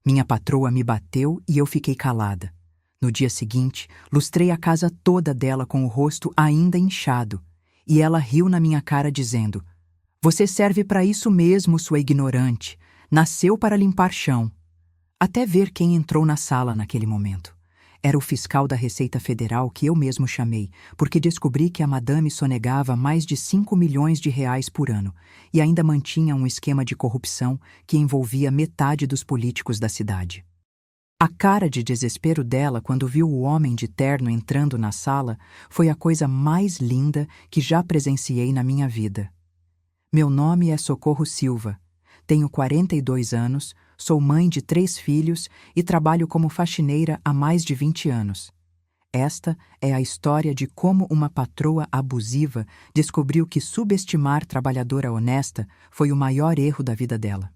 Minha patroa me bateu e eu fiquei calada. No dia seguinte, lustrei a casa toda dela com o rosto ainda inchado, e ela riu na minha cara dizendo: "Você serve para isso mesmo, sua ignorante. Nasceu para limpar chão." Até ver quem entrou na sala naquele momento. Era o fiscal da Receita Federal que eu mesmo chamei, porque descobri que a madame sonegava mais de 5 milhões de reais por ano e ainda mantinha um esquema de corrupção que envolvia metade dos políticos da cidade. A cara de desespero dela quando viu o homem de terno entrando na sala foi a coisa mais linda que já presenciei na minha vida. Meu nome é Socorro Silva, tenho 42 anos, sou mãe de 3 filhos e trabalho como faxineira há mais de 20 anos. Esta é a história de como uma patroa abusiva descobriu que subestimar trabalhadora honesta foi o maior erro da vida dela.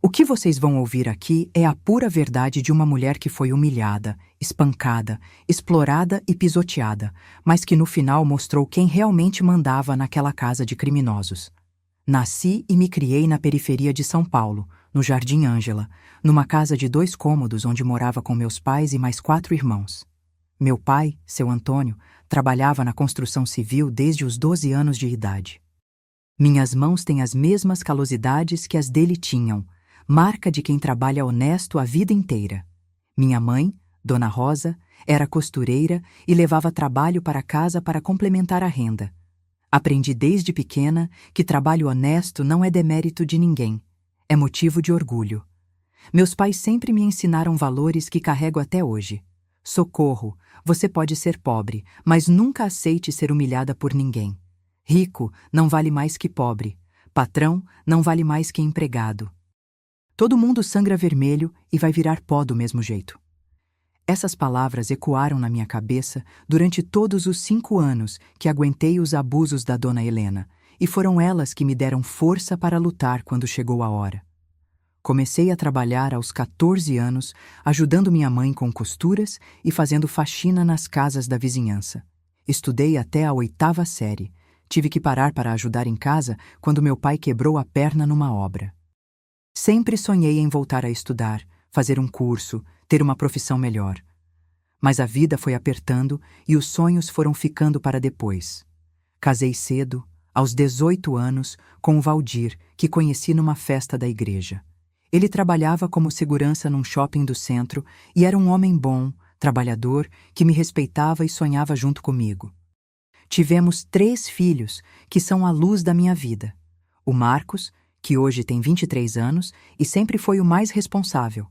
O que vocês vão ouvir aqui é a pura verdade de uma mulher que foi humilhada, espancada, explorada e pisoteada, mas que no final mostrou quem realmente mandava naquela casa de criminosos. Nasci e me criei na periferia de São Paulo, no Jardim Ângela, numa casa de 2 cômodos onde morava com meus pais e mais 4 irmãos. Meu pai, seu Antônio, trabalhava na construção civil desde os 12 anos de idade. Minhas mãos têm as mesmas calosidades que as dele tinham, marca de quem trabalha honesto a vida inteira. Minha mãe, Dona Rosa, era costureira e levava trabalho para casa para complementar a renda. Aprendi desde pequena que trabalho honesto não é demérito de ninguém, é motivo de orgulho. Meus pais sempre me ensinaram valores que carrego até hoje. Socorro, você pode ser pobre, mas nunca aceite ser humilhada por ninguém. Rico não vale mais que pobre. Patrão não vale mais que empregado. Todo mundo sangra vermelho e vai virar pó do mesmo jeito. Essas palavras ecoaram na minha cabeça durante todos os 5 anos que aguentei os abusos da dona Helena, e foram elas que me deram força para lutar quando chegou a hora. Comecei a trabalhar aos 14 anos, ajudando minha mãe com costuras e fazendo faxina nas casas da vizinhança. Estudei até a 8ª série. Tive que parar para ajudar em casa quando meu pai quebrou a perna numa obra. Sempre sonhei em voltar a estudar, fazer um curso, ter uma profissão melhor. Mas a vida foi apertando e os sonhos foram ficando para depois. Casei cedo, aos 18 anos, com o Valdir, que conheci numa festa da igreja. Ele trabalhava como segurança num shopping do centro e era um homem bom, trabalhador, que me respeitava e sonhava junto comigo. Tivemos 3 filhos, que são a luz da minha vida. O Marcos, que hoje tem 23 anos e sempre foi o mais responsável.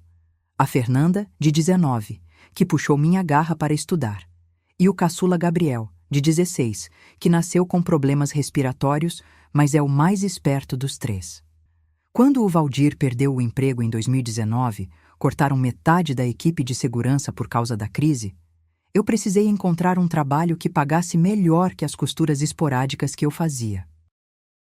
A Fernanda, de 19, que puxou minha garra para estudar. E o caçula Gabriel, de 16, que nasceu com problemas respiratórios, mas é o mais esperto dos 3. Quando o Valdir perdeu o emprego em 2019, cortaram metade da equipe de segurança por causa da crise, eu precisei encontrar um trabalho que pagasse melhor que as costuras esporádicas que eu fazia.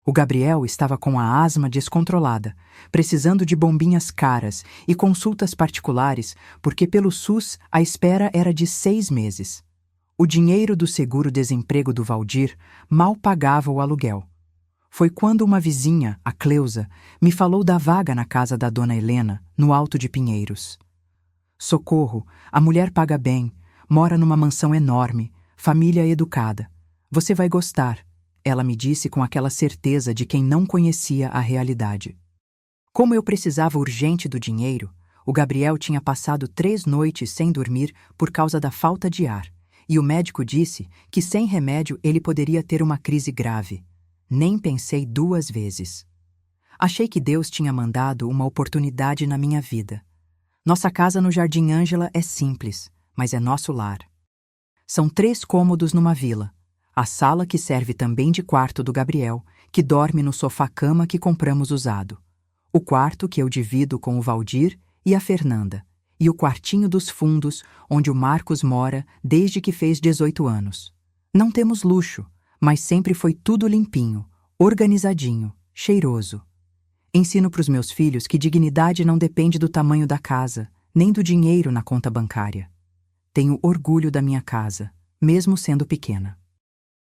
O Gabriel estava com a asma descontrolada, precisando de bombinhas caras e consultas particulares, porque pelo SUS a espera era de 6 meses. O dinheiro do seguro-desemprego do Valdir mal pagava o aluguel. Foi quando uma vizinha, a Cleusa, me falou da vaga na casa da dona Helena, no Alto de Pinheiros. Socorro, a mulher paga bem, mora numa mansão enorme, família educada. Você vai gostar. Ela me disse com aquela certeza de quem não conhecia a realidade. Como eu precisava urgente do dinheiro, o Gabriel tinha passado 3 noites sem dormir por causa da falta de ar, e o médico disse que sem remédio ele poderia ter uma crise grave. Nem pensei 2 vezes. Achei que Deus tinha mandado uma oportunidade na minha vida. Nossa casa no Jardim Ângela é simples, mas é nosso lar. São 3 cômodos numa vila. A sala que serve também de quarto do Gabriel, que dorme no sofá-cama que compramos usado. O quarto que eu divido com o Valdir e a Fernanda. E o quartinho dos fundos, onde o Marcos mora desde que fez 18 anos. Não temos luxo, mas sempre foi tudo limpinho, organizadinho, cheiroso. Ensino para os meus filhos que dignidade não depende do tamanho da casa, nem do dinheiro na conta bancária. Tenho orgulho da minha casa, mesmo sendo pequena.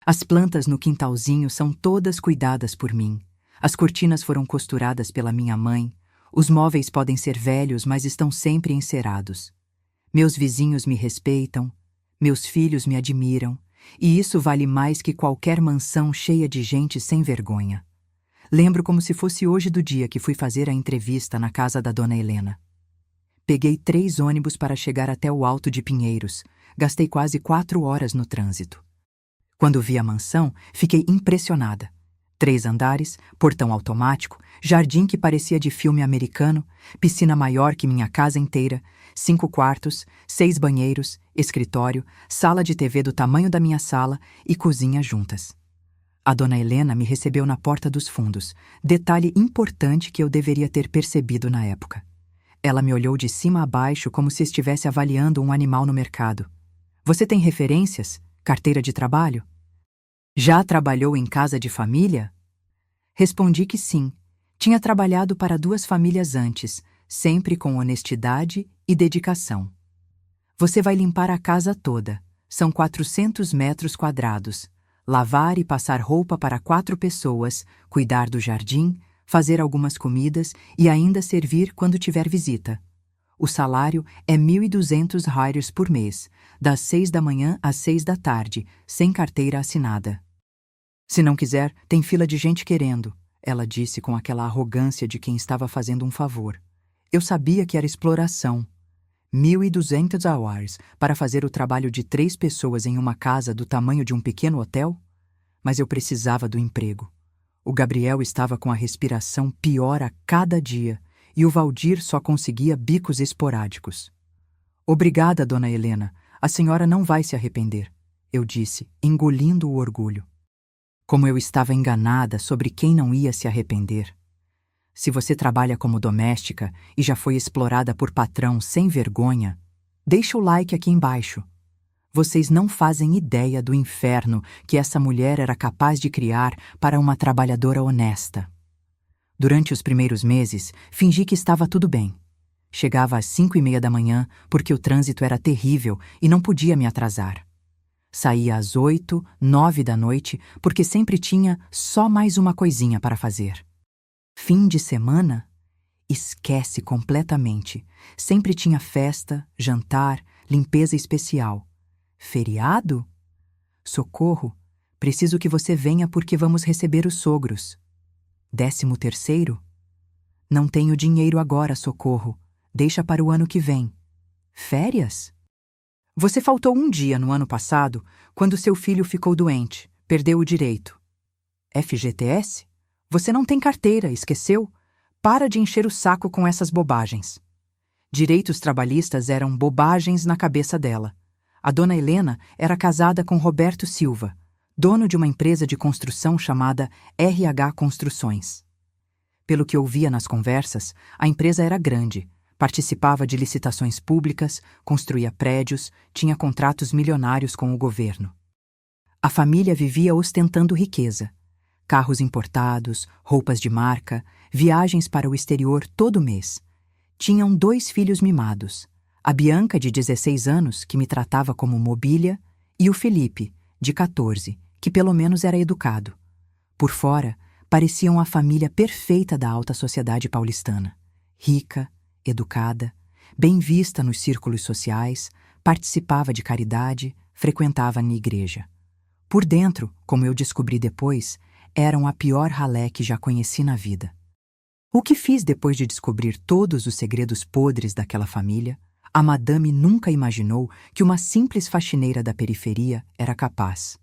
As plantas no quintalzinho são todas cuidadas por mim. As cortinas foram costuradas pela minha mãe. Os móveis podem ser velhos, mas estão sempre encerados. Meus vizinhos me respeitam, meus filhos me admiram, e isso vale mais que qualquer mansão cheia de gente sem vergonha. Lembro como se fosse hoje do dia que fui fazer a entrevista na casa da dona Helena. Peguei 3 ônibus para chegar até o Alto de Pinheiros. Gastei quase 4 horas no trânsito. Quando vi a mansão, fiquei impressionada. 3 andares, portão automático, jardim que parecia de filme americano, piscina maior que minha casa inteira, 5 quartos, 6 banheiros, escritório, sala de TV do tamanho da minha sala e cozinha juntas. A dona Helena me recebeu na porta dos fundos, detalhe importante que eu deveria ter percebido na época. Ela me olhou de cima a baixo como se estivesse avaliando um animal no mercado. Você tem referências? Carteira de trabalho? Já trabalhou em casa de família? Respondi que sim. Tinha trabalhado para 2 famílias antes, sempre com honestidade e dedicação. Você vai limpar a casa toda. São 400 metros quadrados. Lavar e passar roupa para 4 pessoas, cuidar do jardim, fazer algumas comidas e ainda servir quando tiver visita. O salário é 1.200 reais por mês, das 6 da manhã às 6 da tarde, sem carteira assinada. Se não quiser, tem fila de gente querendo, ela disse com aquela arrogância de quem estava fazendo um favor. Eu sabia que era exploração. 1.200 reais para fazer o trabalho de 3 pessoas em uma casa do tamanho de um pequeno hotel? Mas eu precisava do emprego. O Gabriel estava com a respiração pior a cada dia e o Valdir só conseguia bicos esporádicos. Obrigada, dona Helena. A senhora não vai se arrepender, eu disse, engolindo o orgulho. Como eu estava enganada sobre quem não ia se arrepender. Se você trabalha como doméstica e já foi explorada por patrão sem vergonha, deixa o like aqui embaixo. Vocês não fazem ideia do inferno que essa mulher era capaz de criar para uma trabalhadora honesta. Durante os primeiros meses, fingi que estava tudo bem. Chegava às 5:30 da manhã porque o trânsito era terrível e não podia me atrasar. Saía às 8, 9 da noite porque sempre tinha só mais uma coisinha para fazer. Fim de semana? Esquece completamente. Sempre tinha festa, jantar, limpeza especial. Feriado? Socorro, preciso que você venha porque vamos receber os sogros. 13º? Não tenho dinheiro agora, Socorro. Deixa para o ano que vem. Férias? Você faltou um dia no ano passado, quando seu filho ficou doente, perdeu o direito. FGTS? Você não tem carteira, esqueceu? Para de encher o saco com essas bobagens. Direitos trabalhistas eram bobagens na cabeça dela. A dona Helena era casada com Roberto Silva, dono de uma empresa de construção chamada RH Construções. Pelo que ouvia nas conversas, a empresa era grande, participava de licitações públicas, construía prédios, tinha contratos milionários com o governo. A família vivia ostentando riqueza. Carros importados, roupas de marca, viagens para o exterior todo mês. Tinham 2 filhos mimados. A Bianca, de 16 anos, que me tratava como mobília, e o Felipe, de 14, que pelo menos era educado. Por fora, pareciam a família perfeita da alta sociedade paulistana. Rica, educada, bem vista nos círculos sociais, participava de caridade, frequentava a igreja. Por dentro, como eu descobri depois, eram a pior ralé que já conheci na vida. O que fiz depois de descobrir todos os segredos podres daquela família? A madame nunca imaginou que uma simples faxineira da periferia era capaz.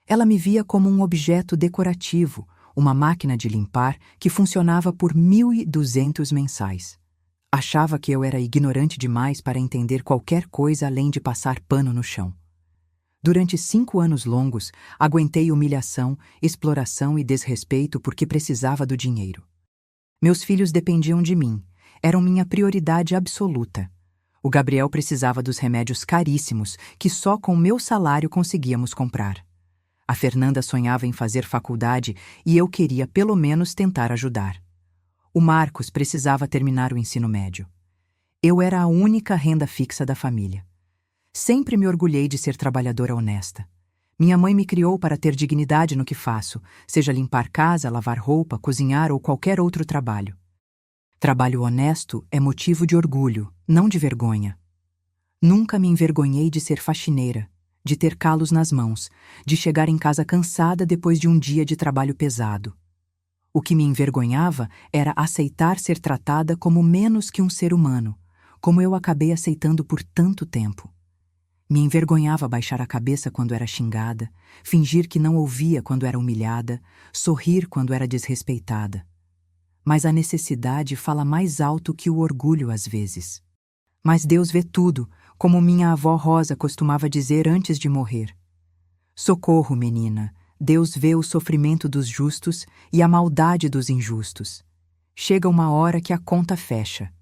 Ela me via como um objeto decorativo, uma máquina de limpar que funcionava por 1.200 mensais. Achava que eu era ignorante demais para entender qualquer coisa além de passar pano no chão. Durante 5 anos longos, aguentei humilhação, exploração e desrespeito porque precisava do dinheiro. Meus filhos dependiam de mim, eram minha prioridade absoluta. O Gabriel precisava dos remédios caríssimos que só com meu salário conseguíamos comprar. A Fernanda sonhava em fazer faculdade e eu queria pelo menos tentar ajudar. O Marcos precisava terminar o ensino médio. Eu era a única renda fixa da família. Sempre me orgulhei de ser trabalhadora honesta. Minha mãe me criou para ter dignidade no que faço, seja limpar casa, lavar roupa, cozinhar ou qualquer outro trabalho. Trabalho honesto é motivo de orgulho, não de vergonha. Nunca me envergonhei de ser faxineira, de ter calos nas mãos, de chegar em casa cansada depois de um dia de trabalho pesado. O que me envergonhava era aceitar ser tratada como menos que um ser humano, como eu acabei aceitando por tanto tempo. Me envergonhava baixar a cabeça quando era xingada, fingir que não ouvia quando era humilhada, sorrir quando era desrespeitada. Mas a necessidade fala mais alto que o orgulho às vezes. Mas Deus vê tudo, como minha avó Rosa costumava dizer antes de morrer. Socorro, menina, Deus vê o sofrimento dos justos e a maldade dos injustos. Chega uma hora que a conta fecha.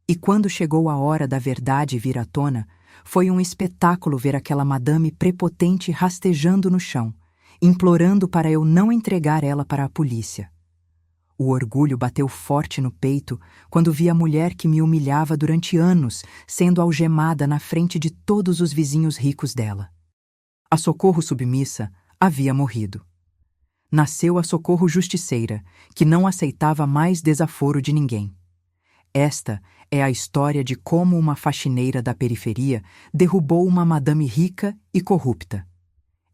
E quando chegou a hora da verdade vir à tona, foi um espetáculo ver aquela madame prepotente rastejando no chão, implorando para eu não entregar ela para a polícia. O orgulho bateu forte no peito quando vi a mulher que me humilhava durante anos sendo algemada na frente de todos os vizinhos ricos dela. A Socorro submissa havia morrido. Nasceu a Socorro justiceira, que não aceitava mais desaforo de ninguém. Esta é a história de como uma faxineira da periferia derrubou uma madame rica e corrupta.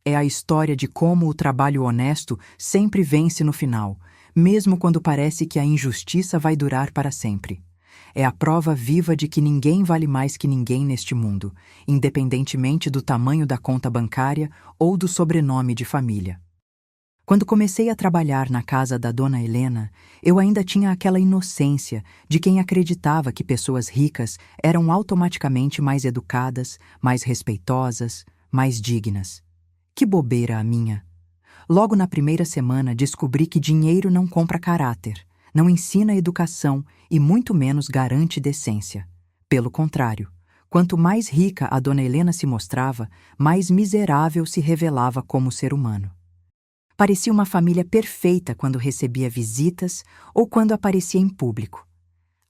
É a história de como o trabalho honesto sempre vence no final, mesmo quando parece que a injustiça vai durar para sempre. É a prova viva de que ninguém vale mais que ninguém neste mundo, independentemente do tamanho da conta bancária ou do sobrenome de família. Quando comecei a trabalhar na casa da Dona Helena, eu ainda tinha aquela inocência de quem acreditava que pessoas ricas eram automaticamente mais educadas, mais respeitosas, mais dignas. Que bobeira a minha! Logo na primeira semana descobri que dinheiro não compra caráter, não ensina educação e muito menos garante decência. Pelo contrário, quanto mais rica a Dona Helena se mostrava, mais miserável se revelava como ser humano. Parecia uma família perfeita quando recebia visitas ou quando aparecia em público.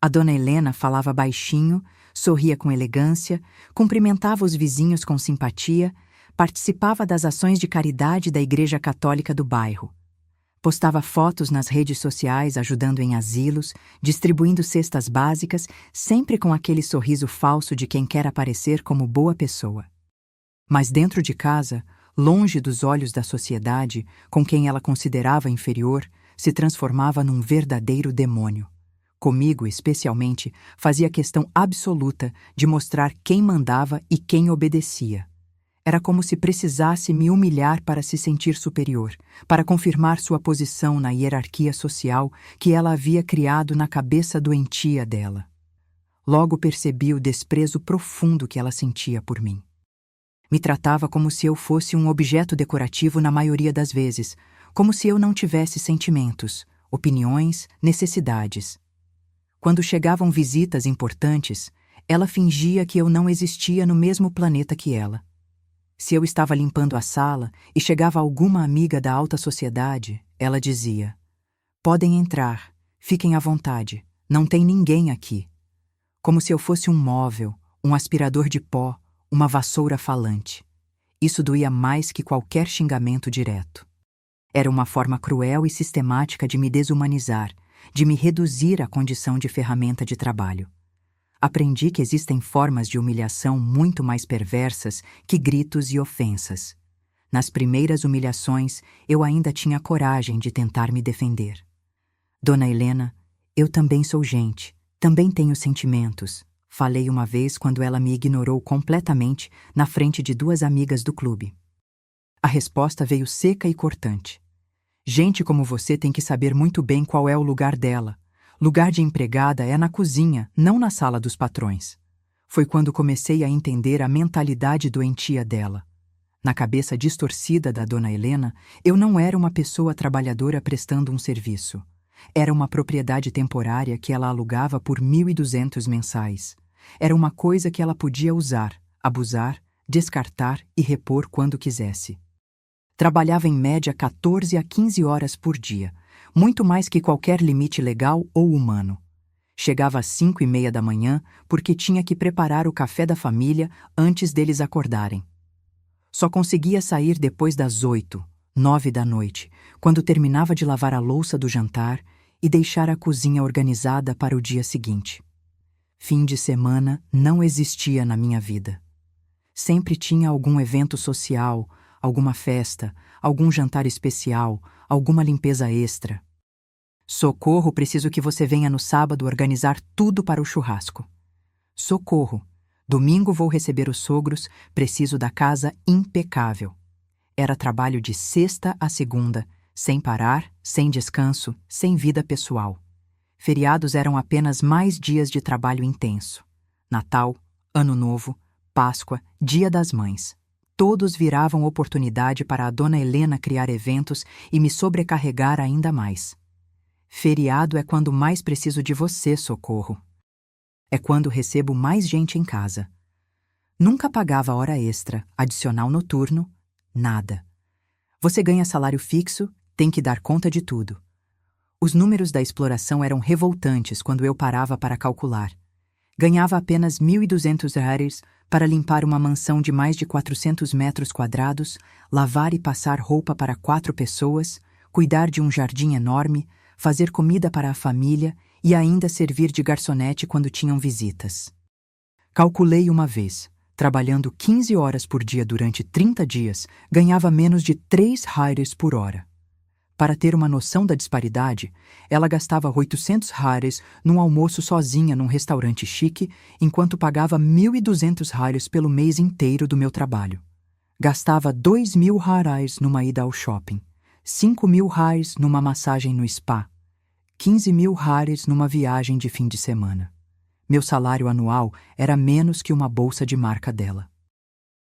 A Dona Helena falava baixinho, sorria com elegância, cumprimentava os vizinhos com simpatia, participava das ações de caridade da Igreja Católica do bairro. Postava fotos nas redes sociais ajudando em asilos, distribuindo cestas básicas, sempre com aquele sorriso falso de quem quer aparecer como boa pessoa. Mas dentro de casa, longe dos olhos da sociedade, com quem ela considerava inferior, se transformava num verdadeiro demônio. Comigo, especialmente, fazia questão absoluta de mostrar quem mandava e quem obedecia. Era como se precisasse me humilhar para se sentir superior, para confirmar sua posição na hierarquia social que ela havia criado na cabeça doentia dela. Logo percebi o desprezo profundo que ela sentia por mim. Me tratava como se eu fosse um objeto decorativo na maioria das vezes, como se eu não tivesse sentimentos, opiniões, necessidades. Quando chegavam visitas importantes, ela fingia que eu não existia no mesmo planeta que ela. Se eu estava limpando a sala e chegava alguma amiga da alta sociedade, ela dizia: "Podem entrar, fiquem à vontade, não tem ninguém aqui." Como se eu fosse um móvel, um aspirador de pó, uma vassoura falante. Isso doía mais que qualquer xingamento direto. Era uma forma cruel e sistemática de me desumanizar, de me reduzir à condição de ferramenta de trabalho. Aprendi que existem formas de humilhação muito mais perversas que gritos e ofensas. Nas primeiras humilhações, eu ainda tinha coragem de tentar me defender. Dona Helena, eu também sou gente, também tenho sentimentos, falei uma vez quando ela me ignorou completamente na frente de duas amigas do clube. A resposta veio seca e cortante. Gente como você tem que saber muito bem qual é o lugar dela. Lugar de empregada é na cozinha, não na sala dos patrões. Foi quando comecei a entender a mentalidade doentia dela. Na cabeça distorcida da Dona Helena, eu não era uma pessoa trabalhadora prestando um serviço. Era uma propriedade temporária que ela alugava por 1.200 mensais. Era uma coisa que ela podia usar, abusar, descartar e repor quando quisesse. Trabalhava em média 14 a 15 horas por dia, muito mais que qualquer limite legal ou humano. Chegava às 5:30 da manhã porque tinha que preparar o café da família antes deles acordarem. Só conseguia sair depois das 8, 9 da noite, quando terminava de lavar a louça do jantar e deixar a cozinha organizada para o dia seguinte. Fim de semana não existia na minha vida. Sempre tinha algum evento social, alguma festa, algum jantar especial, alguma limpeza extra. Socorro, preciso que você venha no sábado organizar tudo para o churrasco. Socorro, domingo vou receber os sogros, preciso da casa impecável. Era trabalho de sexta a segunda, sem parar, sem descanso, sem vida pessoal. Feriados eram apenas mais dias de trabalho intenso. Natal, Ano Novo, Páscoa, Dia das Mães. Todos viravam oportunidade para a dona Helena criar eventos e me sobrecarregar ainda mais. Feriado é quando mais preciso de você, Socorro. É quando recebo mais gente em casa. Nunca pagava hora extra, adicional noturno, nada. Você ganha salário fixo, tem que dar conta de tudo. Os números da exploração eram revoltantes quando eu parava para calcular. Ganhava apenas R$ 1.200 para limpar uma mansão de mais de 400 metros quadrados, lavar e passar roupa para 4 pessoas, cuidar de um jardim enorme, fazer comida para a família e ainda servir de garçonete quando tinham visitas. Calculei uma vez. Trabalhando 15 horas por dia durante 30 dias, ganhava menos de R$ 3 por hora. Para ter uma noção da disparidade, ela gastava R$ 800 num almoço sozinha num restaurante chique, enquanto pagava R$ 1.200 pelo mês inteiro do meu trabalho. Gastava R$ 2.000 numa ida ao shopping, R$ 5.000 numa massagem no spa, R$ 15.000 numa viagem de fim de semana. Meu salário anual era menos que uma bolsa de marca dela.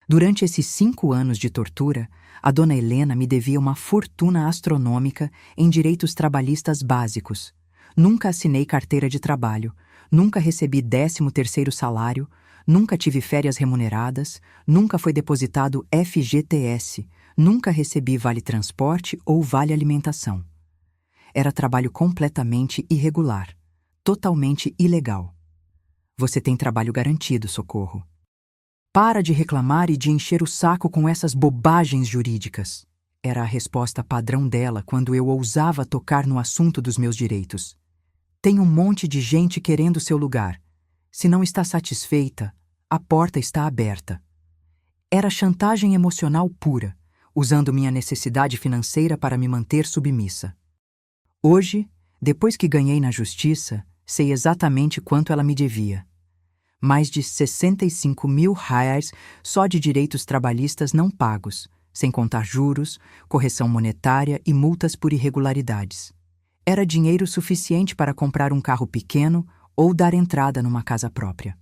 Durante esses 5 anos de tortura, a dona Helena me devia uma fortuna astronômica em direitos trabalhistas básicos. Nunca assinei carteira de trabalho, nunca recebi 13º salário, nunca tive férias remuneradas, nunca foi depositado FGTS, nunca recebi vale-transporte ou vale-alimentação. Era trabalho completamente irregular, totalmente ilegal. Você tem trabalho garantido, Socorro. Para de reclamar e de encher o saco com essas bobagens jurídicas. Era a resposta padrão dela quando eu ousava tocar no assunto dos meus direitos. Tem um monte de gente querendo seu lugar. Se não está satisfeita, a porta está aberta. Era chantagem emocional pura, usando minha necessidade financeira para me manter submissa. Hoje, depois que ganhei na justiça, sei exatamente quanto ela me devia. Mais de R$ 65.000 só de direitos trabalhistas não pagos, sem contar juros, correção monetária e multas por irregularidades. Era dinheiro suficiente para comprar um carro pequeno ou dar entrada numa casa própria.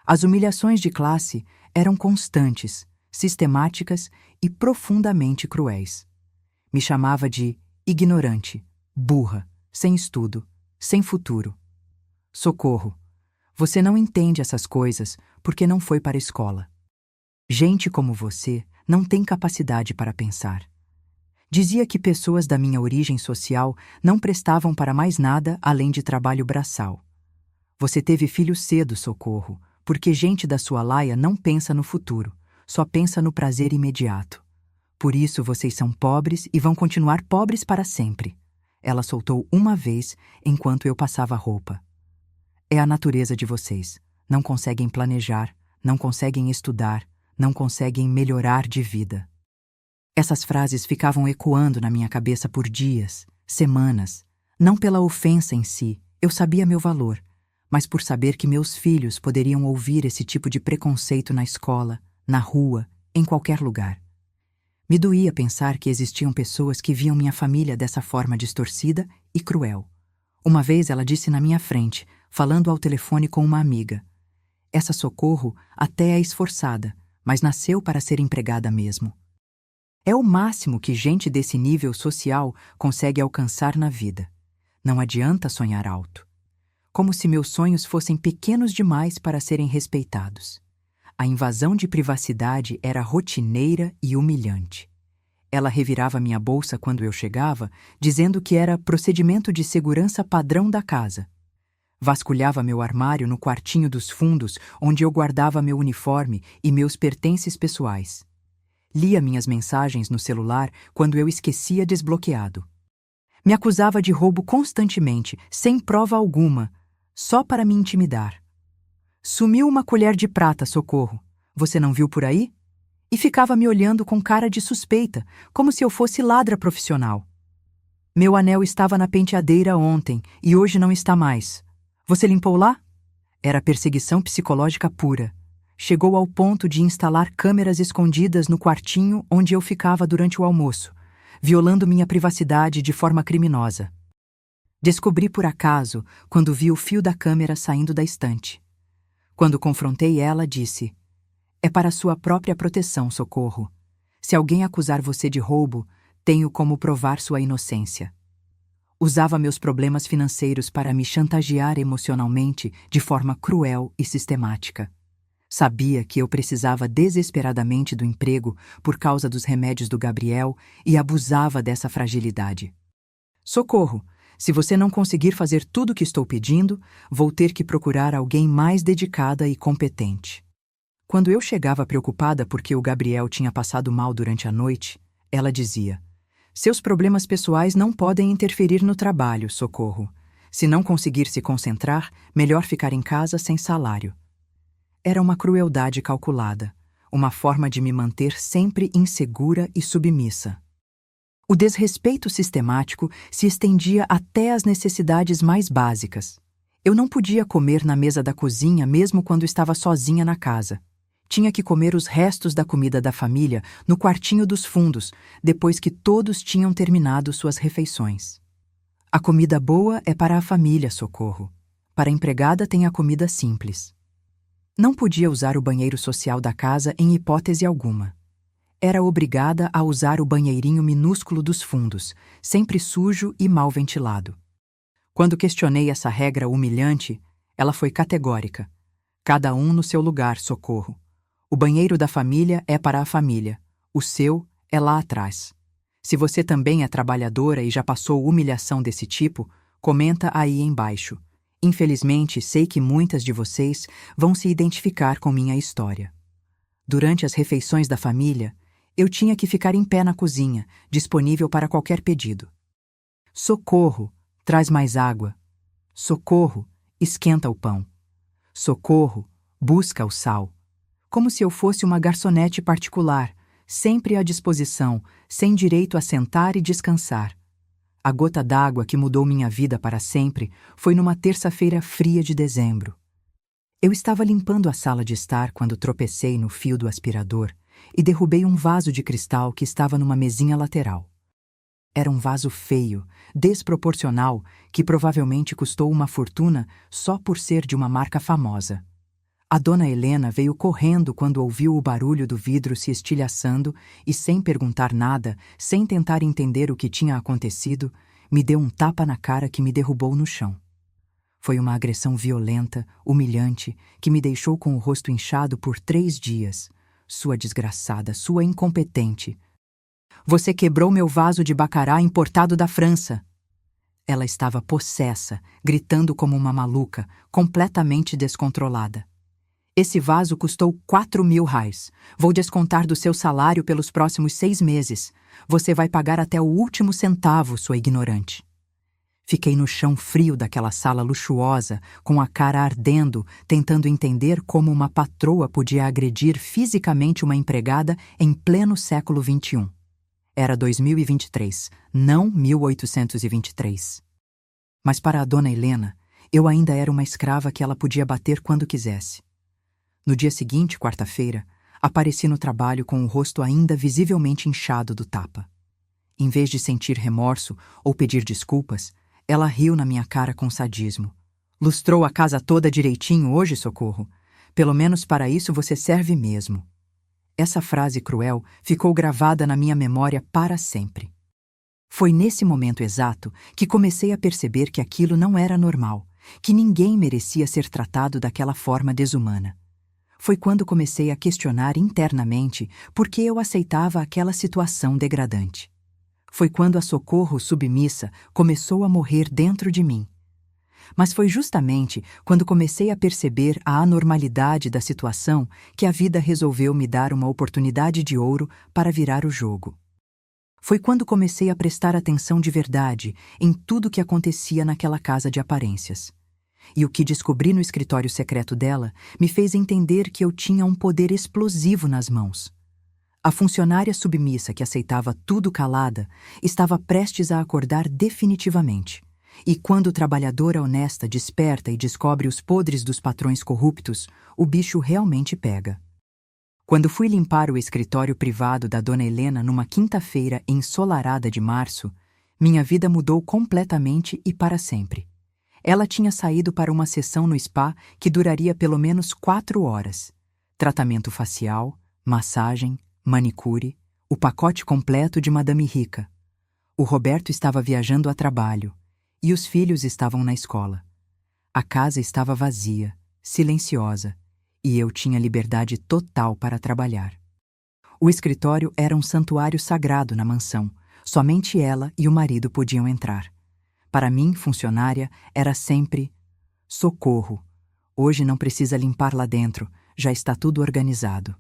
As humilhações de classe eram constantes, sistemáticas e profundamente cruéis. Me chamava de ignorante, burra, sem estudo, sem futuro. Socorro, você não entende essas coisas porque não foi para a escola. Gente como você não tem capacidade para pensar. Dizia que pessoas da minha origem social não prestavam para mais nada além de trabalho braçal. Você teve filho cedo, Socorro, porque gente da sua laia não pensa no futuro, só pensa no prazer imediato. Por isso vocês são pobres e vão continuar pobres para sempre. Ela soltou uma vez enquanto eu passava roupa. É a natureza de vocês. Não conseguem planejar, não conseguem estudar, não conseguem melhorar de vida. Essas frases ficavam ecoando na minha cabeça por dias, semanas, não pela ofensa em si, eu sabia meu valor, mas por saber que meus filhos poderiam ouvir esse tipo de preconceito na escola, na rua, em qualquer lugar. Me doía pensar que existiam pessoas que viam minha família dessa forma distorcida e cruel. Uma vez ela disse na minha frente, falando ao telefone com uma amiga: "Essa Socorro até é esforçada, mas nasceu para ser empregada mesmo." É o máximo que gente desse nível social consegue alcançar na vida. Não adianta sonhar alto. Como se meus sonhos fossem pequenos demais para serem respeitados. A invasão de privacidade era rotineira e humilhante. Ela revirava minha bolsa quando eu chegava, dizendo que era procedimento de segurança padrão da casa. Vasculhava meu armário no quartinho dos fundos, onde eu guardava meu uniforme e meus pertences pessoais. Lia minhas mensagens no celular quando eu esquecia desbloqueado. Me acusava de roubo constantemente, sem prova alguma, só para me intimidar. Sumiu uma colher de prata, Socorro. Você não viu por aí? E ficava me olhando com cara de suspeita, como se eu fosse ladra profissional. Meu anel estava na penteadeira ontem e hoje não está mais. Você limpou lá? Era perseguição psicológica pura. Chegou ao ponto de instalar câmeras escondidas no quartinho onde eu ficava durante o almoço, violando minha privacidade de forma criminosa. Descobri por acaso quando vi o fio da câmera saindo da estante. Quando confrontei ela, disse: "É para sua própria proteção, Socorro. Se alguém acusar você de roubo, tenho como provar sua inocência." Usava meus problemas financeiros para me chantagear emocionalmente de forma cruel e sistemática. Sabia que eu precisava desesperadamente do emprego por causa dos remédios do Gabriel e abusava dessa fragilidade. "Socorro, se você não conseguir fazer tudo o que estou pedindo, vou ter que procurar alguém mais dedicada e competente." Quando eu chegava preocupada porque o Gabriel tinha passado mal durante a noite, ela dizia: "Seus problemas pessoais não podem interferir no trabalho, Socorro. Se não conseguir se concentrar, melhor ficar em casa sem salário." Era uma crueldade calculada, uma forma de me manter sempre insegura e submissa. O desrespeito sistemático se estendia até às necessidades mais básicas. Eu não podia comer na mesa da cozinha mesmo quando estava sozinha na casa. Tinha que comer os restos da comida da família no quartinho dos fundos, depois que todos tinham terminado suas refeições. A comida boa é para a família, Socorro. Para a empregada tem a comida simples. Não podia usar o banheiro social da casa em hipótese alguma. Era obrigada a usar o banheirinho minúsculo dos fundos, sempre sujo e mal ventilado. Quando questionei essa regra humilhante, ela foi categórica. "Cada um no seu lugar, Socorro. O banheiro da família é para a família. O seu é lá atrás. Se você também é trabalhadora e já passou humilhação desse tipo, comenta aí embaixo. Infelizmente, sei que muitas de vocês vão se identificar com minha história." Durante as refeições da família, eu tinha que ficar em pé na cozinha, disponível para qualquer pedido. "Socorro, traz mais água. Socorro, esquenta o pão. Socorro, busca o sal." Como se eu fosse uma garçonete particular, sempre à disposição, sem direito a sentar e descansar. A gota d'água que mudou minha vida para sempre foi numa terça-feira fria de dezembro. Eu estava limpando a sala de estar quando tropecei no fio do aspirador e derrubei um vaso de cristal que estava numa mesinha lateral. Era um vaso feio, desproporcional, que provavelmente custou uma fortuna só por ser de uma marca famosa. A dona Helena veio correndo quando ouviu o barulho do vidro se estilhaçando e, sem perguntar nada, sem tentar entender o que tinha acontecido, me deu um tapa na cara que me derrubou no chão. Foi uma agressão violenta, humilhante, que me deixou com o rosto inchado por 3 dias. "Sua desgraçada, sua incompetente. Você quebrou meu vaso de baccará importado da França." Ela estava possessa, gritando como uma maluca, completamente descontrolada. "Esse vaso custou 4.000 reais. Vou descontar do seu salário pelos próximos 6 meses. Você vai pagar até o último centavo, sua ignorante." Fiquei no chão frio daquela sala luxuosa, com a cara ardendo, tentando entender como uma patroa podia agredir fisicamente uma empregada em pleno século XXI. Era 2023, não 1823. Mas para a dona Helena, eu ainda era uma escrava que ela podia bater quando quisesse. No dia seguinte, quarta-feira, apareci no trabalho com o rosto ainda visivelmente inchado do tapa. Em vez de sentir remorso ou pedir desculpas, ela riu na minha cara com sadismo. "Lustrou a casa toda direitinho hoje, Socorro? Pelo menos para isso você serve mesmo." Essa frase cruel ficou gravada na minha memória para sempre. Foi nesse momento exato que comecei a perceber que aquilo não era normal, que ninguém merecia ser tratado daquela forma desumana. Foi quando comecei a questionar internamente por que eu aceitava aquela situação degradante. Foi quando a Socorro submissa começou a morrer dentro de mim. Mas foi justamente quando comecei a perceber a anormalidade da situação que a vida resolveu me dar uma oportunidade de ouro para virar o jogo. Foi quando comecei a prestar atenção de verdade em tudo que acontecia naquela casa de aparências. E o que descobri no escritório secreto dela me fez entender que eu tinha um poder explosivo nas mãos. A funcionária submissa que aceitava tudo calada estava prestes a acordar definitivamente. E quando a trabalhadora honesta desperta e descobre os podres dos patrões corruptos, o bicho realmente pega. Quando fui limpar o escritório privado da Dona Helena numa quinta-feira ensolarada de março, minha vida mudou completamente e para sempre. Ela tinha saído para uma sessão no spa que duraria pelo menos 4 horas. Tratamento facial, massagem, manicure, o pacote completo de Madame Rica. O Roberto estava viajando a trabalho e os filhos estavam na escola. A casa estava vazia, silenciosa, e eu tinha liberdade total para trabalhar. O escritório era um santuário sagrado na mansão. Somente ela e o marido podiam entrar. Para mim, funcionária, era sempre: socorro, hoje não precisa limpar lá dentro, já está tudo organizado.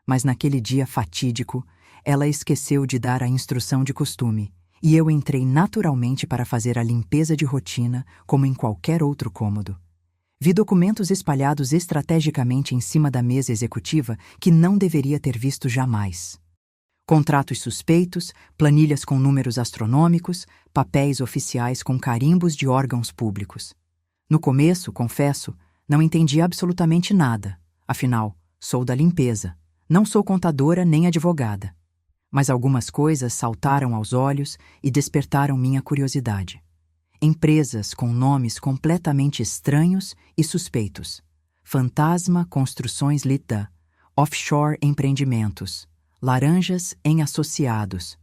Mas naquele dia fatídico, ela esqueceu de dar a instrução de costume, e eu entrei naturalmente para fazer a limpeza de rotina, como em qualquer outro cômodo. Vi documentos espalhados estrategicamente em cima da mesa executiva que não deveria ter visto jamais. Contratos suspeitos, planilhas com números astronômicos, papéis oficiais com carimbos de órgãos públicos. No começo, confesso, não entendi absolutamente nada. Afinal, sou da limpeza. Não sou contadora nem advogada. Mas algumas coisas saltaram aos olhos e despertaram minha curiosidade. Empresas com nomes completamente estranhos e suspeitos. Fantasma Construções Ltda. Offshore Empreendimentos. Laranjas em Associados.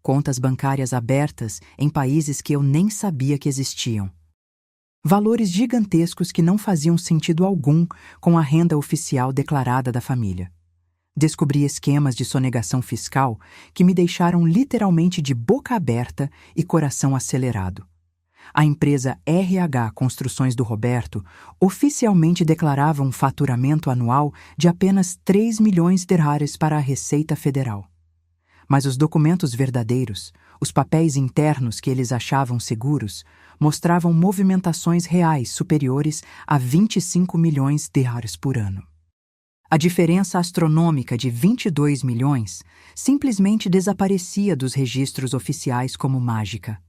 Contas bancárias abertas em países que eu nem sabia que existiam. Valores gigantescos que não faziam sentido algum com a renda oficial declarada da família. Descobri esquemas de sonegação fiscal que me deixaram literalmente de boca aberta e coração acelerado. A empresa RH Construções do Roberto oficialmente declarava um faturamento anual de apenas 3 milhões de reais para a Receita Federal. Mas os documentos verdadeiros, os papéis internos que eles achavam seguros, mostravam movimentações reais superiores a 25 milhões de reais por ano. A diferença astronômica de 22 milhões simplesmente desaparecia dos registros oficiais como mágica.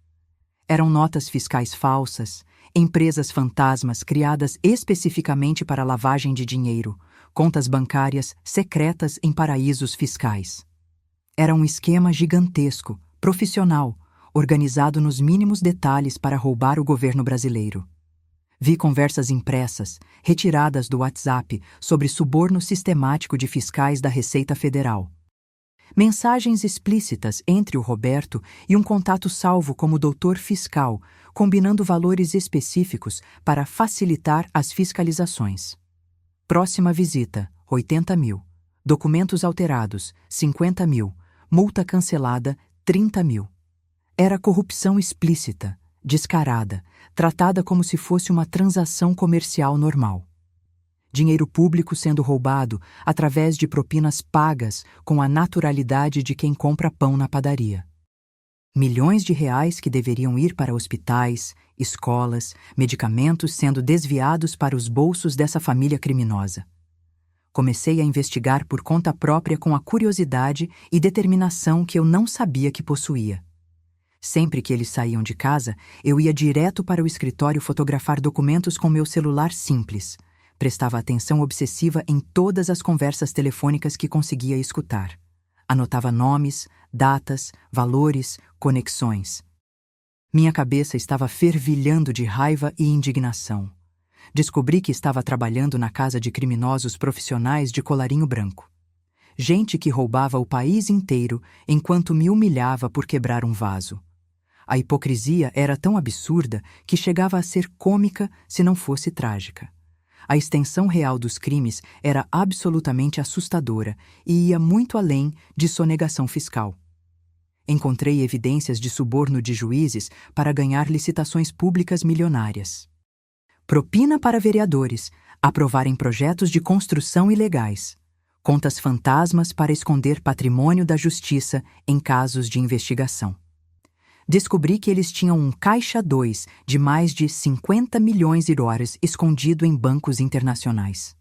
Eram notas fiscais falsas, empresas fantasmas criadas especificamente para lavagem de dinheiro, contas bancárias secretas em paraísos fiscais. Era um esquema gigantesco, profissional, organizado nos mínimos detalhes para roubar o governo brasileiro. Vi conversas impressas, retiradas do WhatsApp, sobre suborno sistemático de fiscais da Receita Federal. Mensagens explícitas entre o Roberto e um contato salvo como doutor fiscal, combinando valores específicos para facilitar as fiscalizações. Próxima visita, 80 mil. Documentos alterados, 50 mil. Multa cancelada, 30 mil. Era corrupção explícita, descarada, tratada como se fosse uma transação comercial normal. Dinheiro público sendo roubado através de propinas pagas com a naturalidade de quem compra pão na padaria. Milhões de reais que deveriam ir para hospitais, escolas, medicamentos sendo desviados para os bolsos dessa família criminosa. Comecei a investigar por conta própria com a curiosidade e determinação que eu não sabia que possuía. Sempre que eles saíam de casa, eu ia direto para o escritório fotografar documentos com meu celular simples. Prestava atenção obsessiva em todas as conversas telefônicas que conseguia escutar. Anotava nomes, datas, valores, conexões. Minha cabeça estava fervilhando de raiva e indignação. Descobri que estava trabalhando na casa de criminosos profissionais de colarinho branco. Gente que roubava o país inteiro enquanto me humilhava por quebrar um vaso. A hipocrisia era tão absurda que chegava a ser cômica se não fosse trágica. A extensão real dos crimes era absolutamente assustadora e ia muito além de sonegação fiscal. Encontrei evidências de suborno de juízes para ganhar licitações públicas milionárias. Propina para vereadores aprovarem projetos de construção ilegais. contas fantasmas para esconder patrimônio da justiça em casos de investigação. Descobri que eles tinham um caixa 2 de mais de 50 milhões de dólares escondido em bancos internacionais.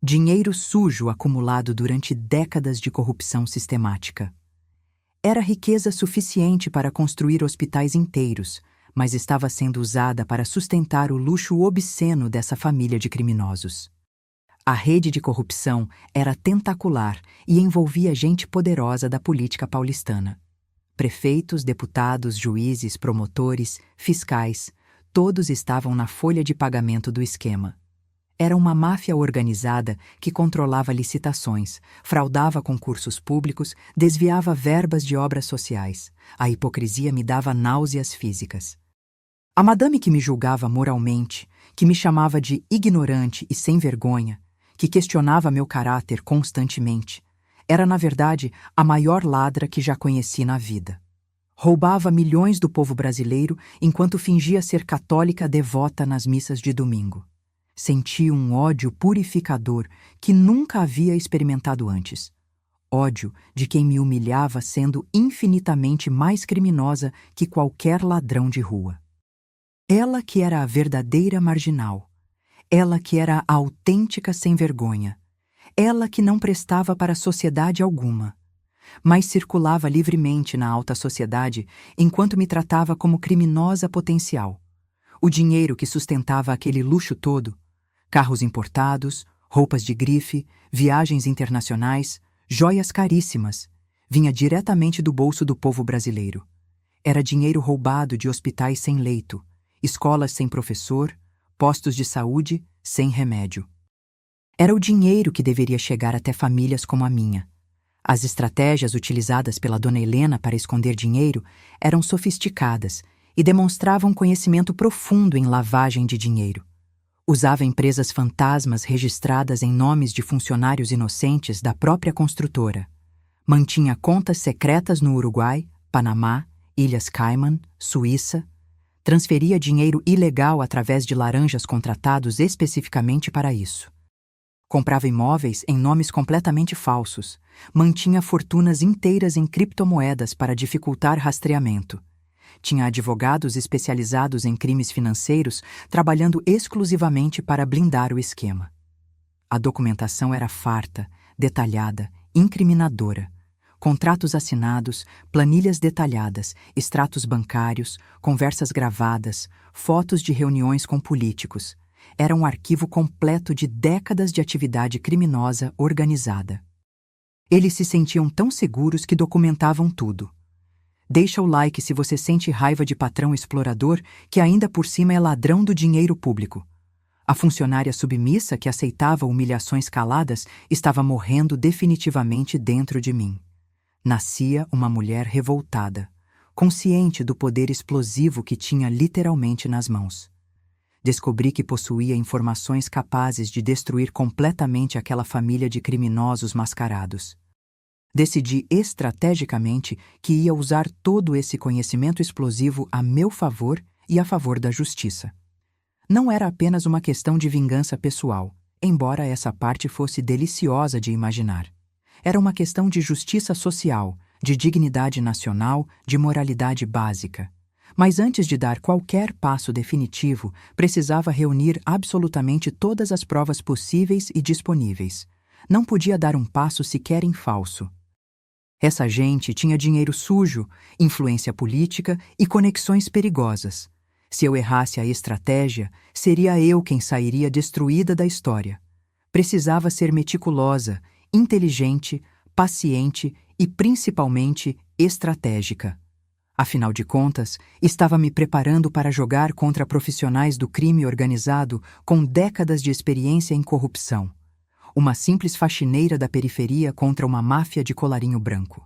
Dinheiro sujo acumulado durante décadas de corrupção sistemática. Era riqueza suficiente para construir hospitais inteiros, mas estava sendo usada para sustentar o luxo obsceno dessa família de criminosos. A rede de corrupção era tentacular e envolvia gente poderosa da política paulistana. Prefeitos, deputados, juízes, promotores, fiscais, todos estavam na folha de pagamento do esquema. Era uma máfia organizada que controlava licitações, fraudava concursos públicos, desviava verbas de obras sociais. A hipocrisia me dava náuseas físicas. A madame que me julgava moralmente, que me chamava de ignorante e sem vergonha, que questionava meu caráter constantemente, era, na verdade, a maior ladra que já conheci na vida. Roubava milhões do povo brasileiro enquanto fingia ser católica devota nas missas de domingo. Senti um ódio purificador que nunca havia experimentado antes. Ódio de quem me humilhava sendo infinitamente mais criminosa que qualquer ladrão de rua. Ela que era a verdadeira marginal. Ela que era a autêntica sem vergonha. Ela que não prestava para sociedade alguma, mas circulava livremente na alta sociedade enquanto me tratava como criminosa potencial. O dinheiro que sustentava aquele luxo todo, carros importados, roupas de grife, viagens internacionais, joias caríssimas, vinha diretamente do bolso do povo brasileiro. Era dinheiro roubado de hospitais sem leito, escolas sem professor, postos de saúde sem remédio. Era o dinheiro que deveria chegar até famílias como a minha. As estratégias utilizadas pela dona Helena para esconder dinheiro eram sofisticadas e demonstravam conhecimento profundo em lavagem de dinheiro. Usava empresas fantasmas registradas em nomes de funcionários inocentes da própria construtora. Mantinha contas secretas no Uruguai, Panamá, Ilhas Cayman, Suíça. Transferia dinheiro ilegal através de laranjas contratados especificamente para isso. Comprava imóveis em nomes completamente falsos. Mantinha fortunas inteiras em criptomoedas para dificultar rastreamento. Tinha advogados especializados em crimes financeiros trabalhando exclusivamente para blindar o esquema. A documentação era farta, detalhada, incriminadora. Contratos assinados, planilhas detalhadas, extratos bancários, conversas gravadas, fotos de reuniões com políticos. Era um arquivo completo de décadas de atividade criminosa organizada. Eles se sentiam tão seguros que documentavam tudo. Deixa o like se você sente raiva de patrão explorador que ainda por cima é ladrão do dinheiro público. A funcionária submissa que aceitava humilhações caladas estava morrendo definitivamente dentro de mim. Nascia uma mulher revoltada, consciente do poder explosivo que tinha literalmente nas mãos. Descobri que possuía informações capazes de destruir completamente aquela família de criminosos mascarados. Decidi estrategicamente que ia usar todo esse conhecimento explosivo a meu favor e a favor da justiça. Não era apenas uma questão de vingança pessoal, embora essa parte fosse deliciosa de imaginar. Era uma questão de justiça social, de dignidade nacional, de moralidade básica. Mas antes de dar qualquer passo definitivo, precisava reunir absolutamente todas as provas possíveis e disponíveis. Não podia dar um passo sequer em falso. Essa gente tinha dinheiro sujo, influência política e conexões perigosas. Se eu errasse a estratégia, seria eu quem sairia destruída da história. Precisava ser meticulosa, inteligente, paciente e, principalmente, estratégica. Afinal de contas, estava me preparando para jogar contra profissionais do crime organizado com décadas de experiência em corrupção. Uma simples faxineira da periferia contra uma máfia de colarinho branco.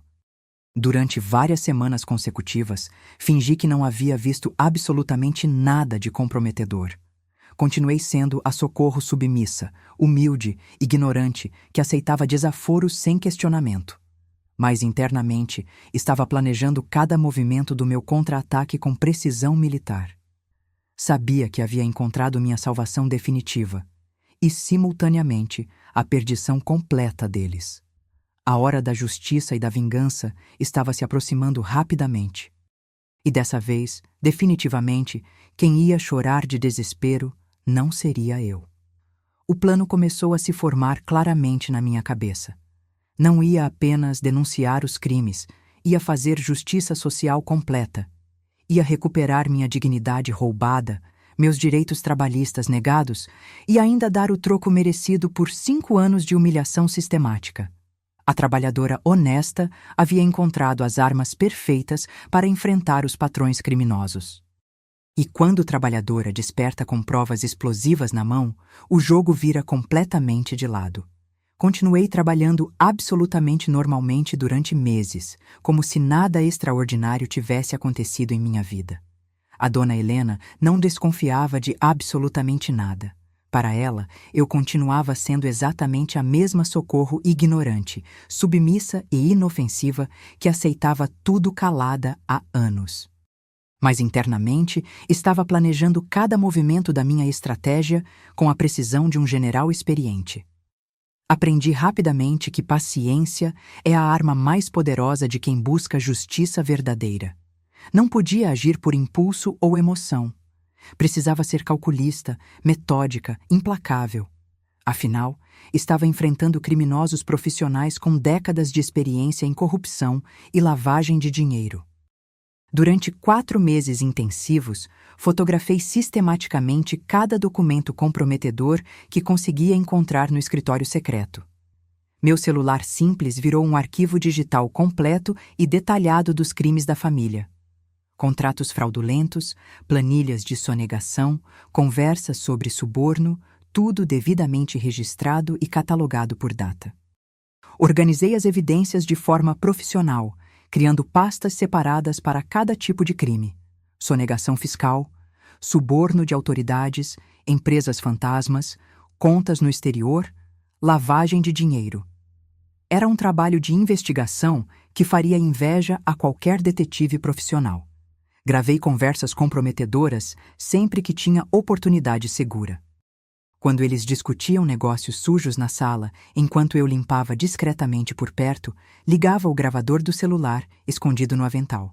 Durante várias semanas consecutivas, fingi que não havia visto absolutamente nada de comprometedor. Continuei sendo a Socorro submissa, humilde, ignorante, que aceitava desaforos sem questionamento. Mas internamente estava planejando cada movimento do meu contra-ataque com precisão militar. Sabia que havia encontrado minha salvação definitiva. e, simultaneamente, a perdição completa deles. A hora da justiça e da vingança estava se aproximando rapidamente. E dessa vez, definitivamente, quem ia chorar de desespero não seria eu. O plano começou a se formar claramente na minha cabeça. Não ia apenas denunciar os crimes, ia fazer justiça social completa. Ia recuperar minha dignidade roubada, meus direitos trabalhistas negados e ainda dar o troco merecido por 5 anos de humilhação sistemática. A trabalhadora honesta havia encontrado as armas perfeitas para enfrentar os patrões criminosos. E quando a trabalhadora desperta com provas explosivas na mão, o jogo vira completamente de lado. Continuei trabalhando absolutamente normalmente durante meses, como se nada extraordinário tivesse acontecido em minha vida. A dona Helena não desconfiava de absolutamente nada. Para ela, eu continuava sendo exatamente a mesma Socorro ignorante, submissa e inofensiva que aceitava tudo calada há anos. Mas internamente, estava planejando cada movimento da minha estratégia com a precisão de um general experiente. Aprendi rapidamente que paciência é a arma mais poderosa de quem busca justiça verdadeira. Não podia agir por impulso ou emoção. Precisava ser calculista, metódica, implacável. Afinal, estava enfrentando criminosos profissionais com décadas de experiência em corrupção e lavagem de dinheiro. Durante 4 meses intensivos, fotografei sistematicamente cada documento comprometedor que conseguia encontrar no escritório secreto. Meu celular simples virou um arquivo digital completo e detalhado dos crimes da família. Contratos fraudulentos, planilhas de sonegação, conversas sobre suborno, tudo devidamente registrado e catalogado por data. Organizei as evidências de forma profissional, criando pastas separadas para cada tipo de crime: sonegação fiscal, suborno de autoridades, empresas fantasmas, contas no exterior, lavagem de dinheiro. Era um trabalho de investigação que faria inveja a qualquer detetive profissional. Gravei conversas comprometedoras sempre que tinha oportunidade segura. Quando eles discutiam negócios sujos na sala, enquanto eu limpava discretamente por perto, ligava o gravador do celular, escondido no avental.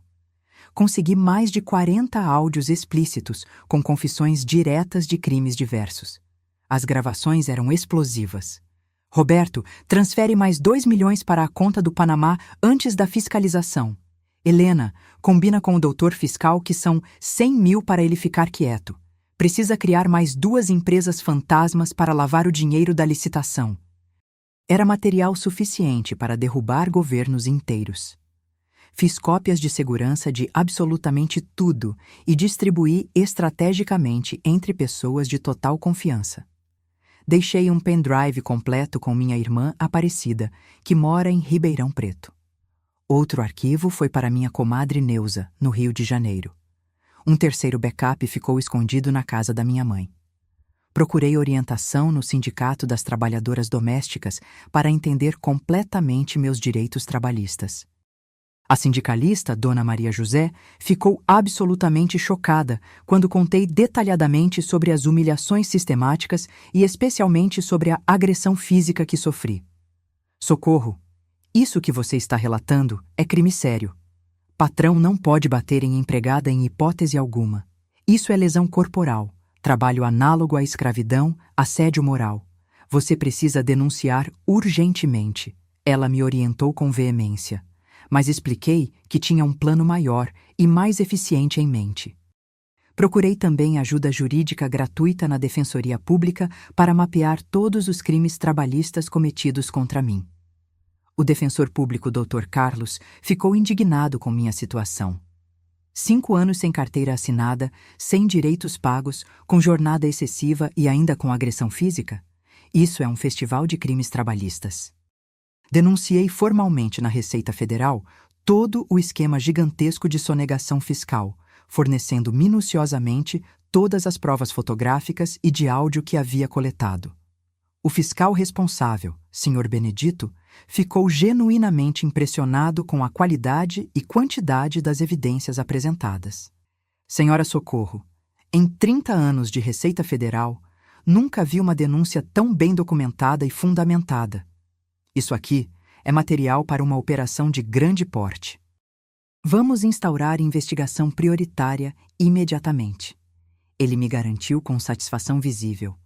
Consegui mais de 40 áudios explícitos, com confissões diretas de crimes diversos. As gravações eram explosivas. Roberto, transfere mais 2 milhões para a conta do Panamá antes da fiscalização. Helena, combina com o doutor fiscal que são 100 mil para ele ficar quieto. Precisa criar mais 2 empresas fantasmas para lavar o dinheiro da licitação. Era material suficiente para derrubar governos inteiros. Fiz cópias de segurança de absolutamente tudo e distribuí estrategicamente entre pessoas de total confiança. Deixei um pendrive completo com minha irmã Aparecida, que mora em Ribeirão Preto. Outro arquivo foi para minha comadre Neuza, no Rio de Janeiro. Um terceiro backup ficou escondido na casa da minha mãe. Procurei orientação no Sindicato das Trabalhadoras Domésticas para entender completamente meus direitos trabalhistas. A sindicalista, Dona Maria José, ficou absolutamente chocada quando contei detalhadamente sobre as humilhações sistemáticas e especialmente sobre a agressão física que sofri. Socorro, isso que você está relatando é crime sério. Patrão não pode bater em empregada em hipótese alguma. Isso é lesão corporal, trabalho análogo à escravidão, assédio moral. Você precisa denunciar urgentemente. Ela me orientou com veemência, mas expliquei que tinha um plano maior e mais eficiente em mente. Procurei também ajuda jurídica gratuita na Defensoria Pública para mapear todos os crimes trabalhistas cometidos contra mim. O defensor público Dr. Carlos ficou indignado com minha situação. 5 anos sem carteira assinada, sem direitos pagos, com jornada excessiva e ainda com agressão física? Isso é um festival de crimes trabalhistas. Denunciei formalmente na Receita Federal todo o esquema gigantesco de sonegação fiscal, fornecendo minuciosamente todas as provas fotográficas e de áudio que havia coletado. O fiscal responsável, Sr. Benedito, ficou genuinamente impressionado com a qualidade e quantidade das evidências apresentadas. Senhora Socorro, em 30 anos de Receita Federal, nunca vi uma denúncia tão bem documentada e fundamentada. Isso aqui é material para uma operação de grande porte. Vamos instaurar investigação prioritária imediatamente. Ele me garantiu com satisfação visível.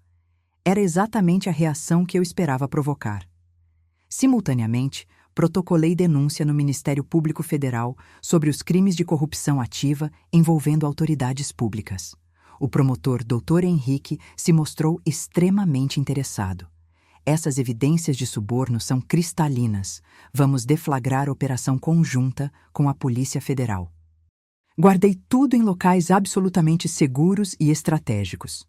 Era exatamente a reação que eu esperava provocar. Simultaneamente, protocolei denúncia no Ministério Público Federal sobre os crimes de corrupção ativa envolvendo autoridades públicas. O promotor Dr. Henrique se mostrou extremamente interessado. Essas evidências de suborno são cristalinas. Vamos deflagrar operação conjunta com a Polícia Federal. Guardei tudo em locais absolutamente seguros e estratégicos.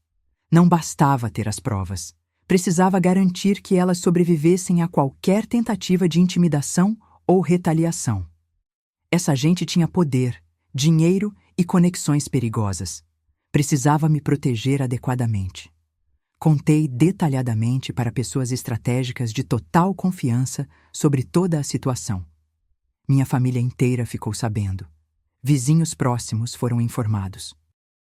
Não bastava ter as provas. Precisava garantir que elas sobrevivessem a qualquer tentativa de intimidação ou retaliação. Essa gente tinha poder, dinheiro e conexões perigosas. Precisava me proteger adequadamente. Contei detalhadamente para pessoas estratégicas de total confiança sobre toda a situação. Minha família inteira ficou sabendo. Vizinhos próximos foram informados.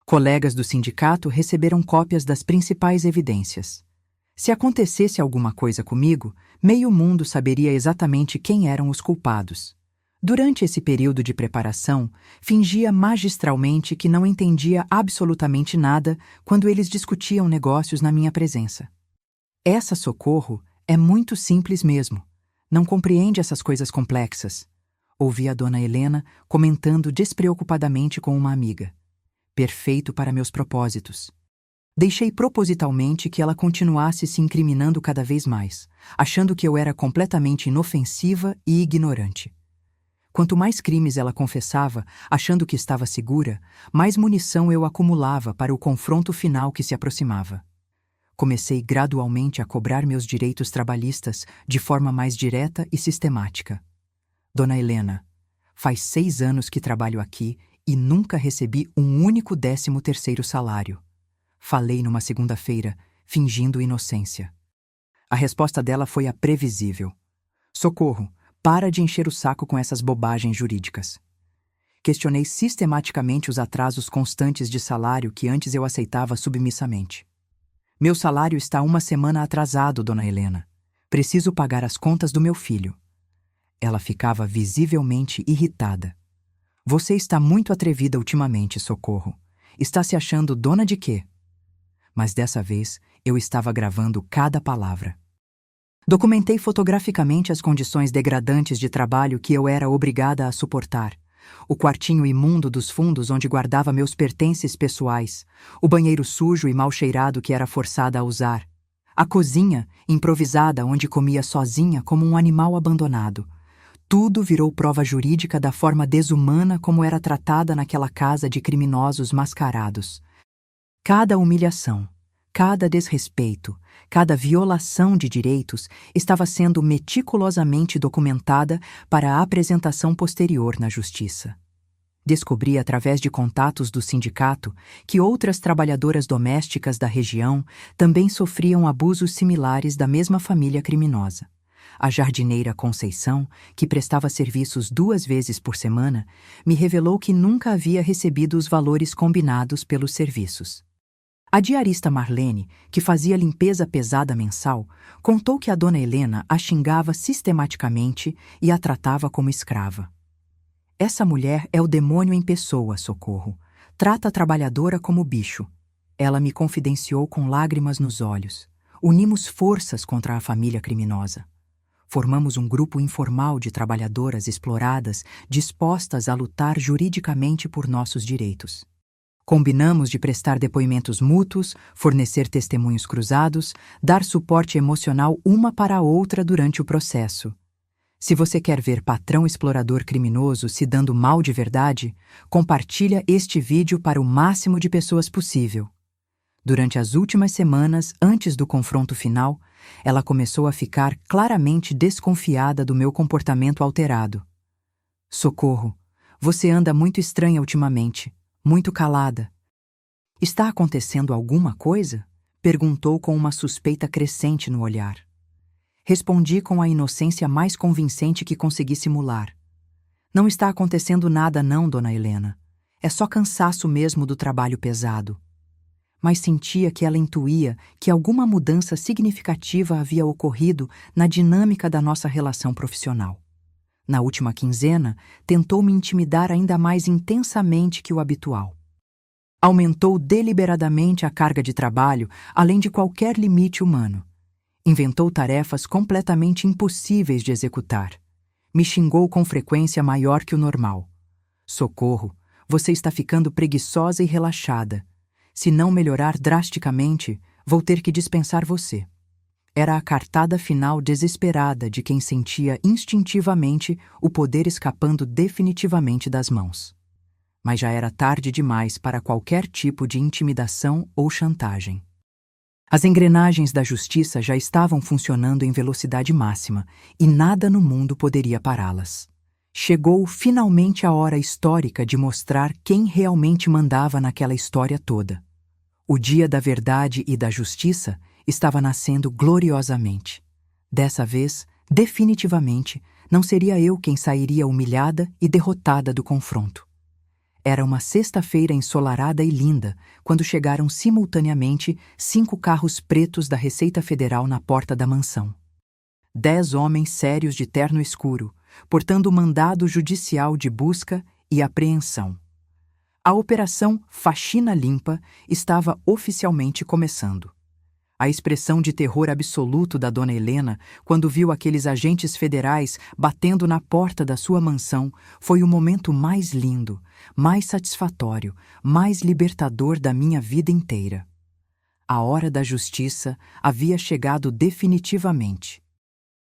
Colegas do sindicato receberam cópias das principais evidências. Se acontecesse alguma coisa comigo, meio mundo saberia exatamente quem eram os culpados. Durante esse período de preparação, fingia magistralmente que não entendia absolutamente nada quando eles discutiam negócios na minha presença. Essa Socorro é muito simples mesmo. Não compreende essas coisas complexas. Ouvi a dona Helena comentando despreocupadamente com uma amiga. Perfeito para meus propósitos. Deixei propositalmente que ela continuasse se incriminando cada vez mais, achando que eu era completamente inofensiva e ignorante. Quanto mais crimes ela confessava, achando que estava segura, mais munição eu acumulava para o confronto final que se aproximava. Comecei gradualmente a cobrar meus direitos trabalhistas de forma mais direta e sistemática. Dona Helena, faz 6 anos que trabalho aqui e nunca recebi um único 13º salário. Falei numa segunda-feira, fingindo inocência. A resposta dela foi a previsível. Socorro, para de encher o saco com essas bobagens jurídicas. Questionei sistematicamente os atrasos constantes de salário que antes eu aceitava submissamente. Meu salário está 1 semana atrasado, dona Helena. Preciso pagar as contas do meu filho. Ela ficava visivelmente irritada. Você está muito atrevida ultimamente, Socorro. Está se achando dona de quê? Mas dessa vez eu estava gravando cada palavra. Documentei fotograficamente as condições degradantes de trabalho que eu era obrigada a suportar. O quartinho imundo dos fundos onde guardava meus pertences pessoais, o banheiro sujo e mal cheirado que era forçada a usar, a cozinha improvisada onde comia sozinha como um animal abandonado. Tudo virou prova jurídica da forma desumana como era tratada naquela casa de criminosos mascarados. Cada humilhação, cada desrespeito, cada violação de direitos estava sendo meticulosamente documentada para a apresentação posterior na justiça. Descobri através de contatos do sindicato que outras trabalhadoras domésticas da região também sofriam abusos similares da mesma família criminosa. A jardineira Conceição, que prestava serviços 2 vezes por semana, me revelou que nunca havia recebido os valores combinados pelos serviços. A diarista Marlene, que fazia limpeza pesada mensal, contou que a dona Helena a xingava sistematicamente e a tratava como escrava. Essa mulher é o demônio em pessoa, Socorro. Trata a trabalhadora como bicho. Ela me confidenciou com lágrimas nos olhos. Unimos forças contra a família criminosa. Formamos um grupo informal de trabalhadoras exploradas dispostas a lutar juridicamente por nossos direitos. Combinamos de prestar depoimentos mútuos, fornecer testemunhos cruzados, dar suporte emocional uma para a outra durante o processo. Se você quer ver patrão explorador criminoso se dando mal de verdade, compartilha este vídeo para o máximo de pessoas possível. Durante as últimas semanas, antes do confronto final, ela começou a ficar claramente desconfiada do meu comportamento alterado. Socorro, você anda muito estranha ultimamente. Muito calada. Está acontecendo alguma coisa? Perguntou com uma suspeita crescente no olhar. Respondi com a inocência mais convincente que consegui simular. Não está acontecendo nada não, dona Helena. É só cansaço mesmo do trabalho pesado. mas sentia que ela intuía que alguma mudança significativa havia ocorrido na dinâmica da nossa relação profissional. Na última quinzena, tentou me intimidar ainda mais intensamente que o habitual. Aumentou deliberadamente a carga de trabalho, além de qualquer limite humano. Inventou tarefas completamente impossíveis de executar. Me xingou com frequência maior que o normal. Socorro, você está ficando preguiçosa e relaxada. Se não melhorar drasticamente, vou ter que dispensar você. Era a cartada final desesperada de quem sentia instintivamente o poder escapando definitivamente das mãos. Mas já era tarde demais para qualquer tipo de intimidação ou chantagem. As engrenagens da justiça já estavam funcionando em velocidade máxima e nada no mundo poderia pará-las. Chegou finalmente a hora histórica de mostrar quem realmente mandava naquela história toda. O dia da verdade e da justiça estava nascendo gloriosamente. Dessa vez, definitivamente, não seria eu quem sairia humilhada e derrotada do confronto. Era uma sexta-feira ensolarada e linda, quando chegaram simultaneamente 5 carros pretos da Receita Federal na porta da mansão. 10 homens sérios de terno escuro, portando mandado judicial de busca e apreensão. A Operação Faxina Limpa estava oficialmente começando. A expressão de terror absoluto da dona Helena, quando viu aqueles agentes federais batendo na porta da sua mansão, foi o momento mais lindo, mais satisfatório, mais libertador da minha vida inteira. A hora da justiça havia chegado definitivamente.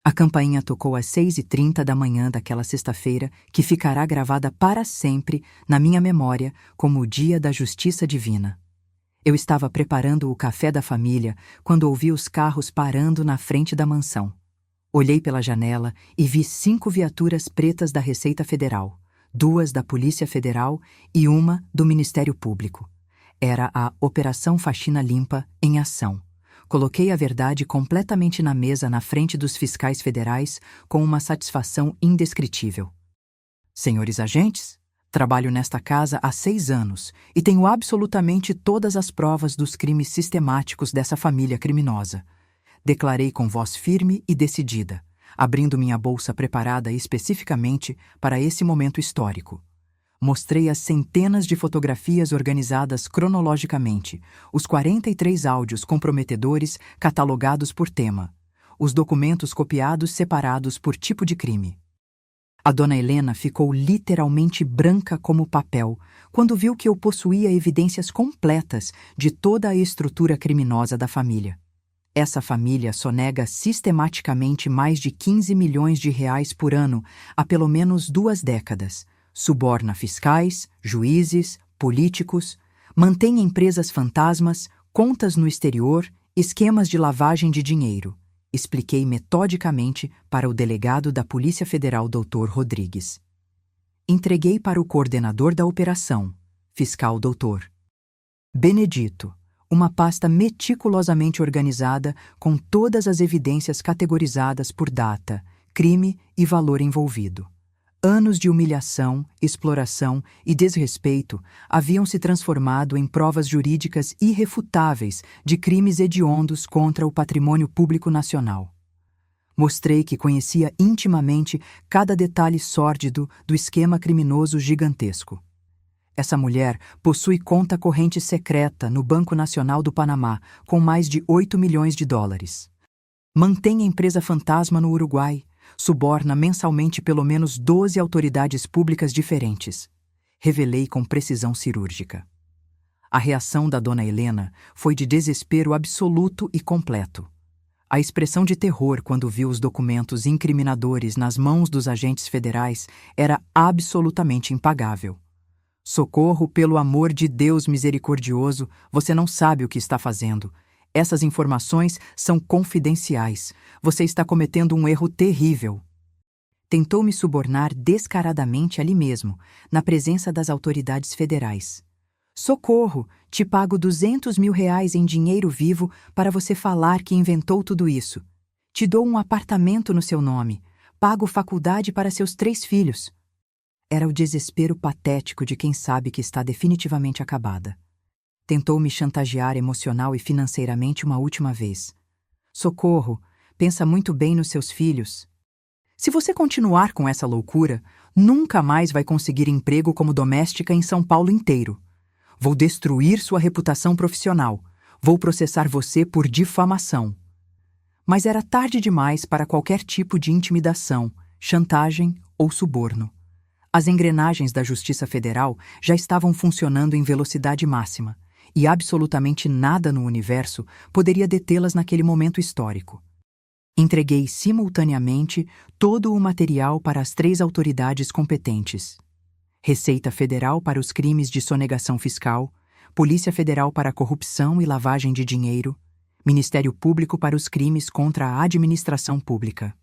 A campainha tocou às 6h30 da manhã daquela sexta-feira, que ficará gravada para sempre na minha memória como o dia da justiça divina. Eu estava preparando o café da família quando ouvi os carros parando na frente da mansão. Olhei pela janela e vi 5 viaturas pretas da Receita Federal, 2 da Polícia Federal e uma do Ministério Público. Era a Operação Faxina Limpa em ação. Coloquei a verdade completamente na mesa na frente dos fiscais federais com uma satisfação indescritível. Senhores agentes, trabalho nesta casa há 6 anos e tenho absolutamente todas as provas dos crimes sistemáticos dessa família criminosa. Declarei com voz firme e decidida, abrindo minha bolsa preparada especificamente para esse momento histórico. Mostrei as centenas de fotografias organizadas cronologicamente, os 43 áudios comprometedores catalogados por tema, os documentos copiados separados por tipo de crime. A dona Helena ficou literalmente branca como papel quando viu que eu possuía evidências completas de toda a estrutura criminosa da família. Essa família sonega sistematicamente mais de 15 milhões de reais por ano há pelo menos 2 décadas. Suborna fiscais, juízes, políticos, mantém empresas fantasmas, contas no exterior, esquemas de lavagem de dinheiro. Expliquei metodicamente para o delegado da Polícia Federal, Dr. Rodrigues. Entreguei para o coordenador da operação, fiscal Dr. Benedito, uma pasta meticulosamente organizada com todas as evidências categorizadas por data, crime e valor envolvido. Anos de humilhação, exploração e desrespeito haviam se transformado em provas jurídicas irrefutáveis de crimes hediondos contra o patrimônio público nacional. Mostrei que conhecia intimamente cada detalhe sórdido do esquema criminoso gigantesco. Essa mulher possui conta corrente secreta no Banco Nacional do Panamá com mais de 8 milhões de dólares. Mantém a empresa fantasma no Uruguai. Suborna mensalmente pelo menos 12 autoridades públicas diferentes. Revelei com precisão cirúrgica. A reação da dona Helena foi de desespero absoluto e completo. A expressão de terror quando viu os documentos incriminadores nas mãos dos agentes federais era absolutamente impagável. Socorro, pelo amor de Deus misericordioso, você não sabe o que está fazendo. Essas informações são confidenciais. Você está cometendo um erro terrível. Tentou me subornar descaradamente ali mesmo, na presença das autoridades federais. Socorro, te pago 200 mil reais em dinheiro vivo para você falar que inventou tudo isso. Te dou um apartamento no seu nome. Pago faculdade para seus 3 filhos. Era o desespero patético de quem sabe que está definitivamente acabada. Tentou me chantagear emocional e financeiramente uma última vez. Socorro, pensa muito bem nos seus filhos. Se você continuar com essa loucura, nunca mais vai conseguir emprego como doméstica em São Paulo inteiro. Vou destruir sua reputação profissional. Vou processar você por difamação. Mas era tarde demais para qualquer tipo de intimidação, chantagem ou suborno. As engrenagens da Justiça Federal já estavam funcionando em velocidade máxima, e absolutamente nada no universo poderia detê-las naquele momento histórico. Entreguei simultaneamente todo o material para as 3 autoridades competentes: Receita Federal para os crimes de sonegação fiscal, Polícia Federal para a corrupção e lavagem de dinheiro, Ministério Público para os crimes contra a administração pública.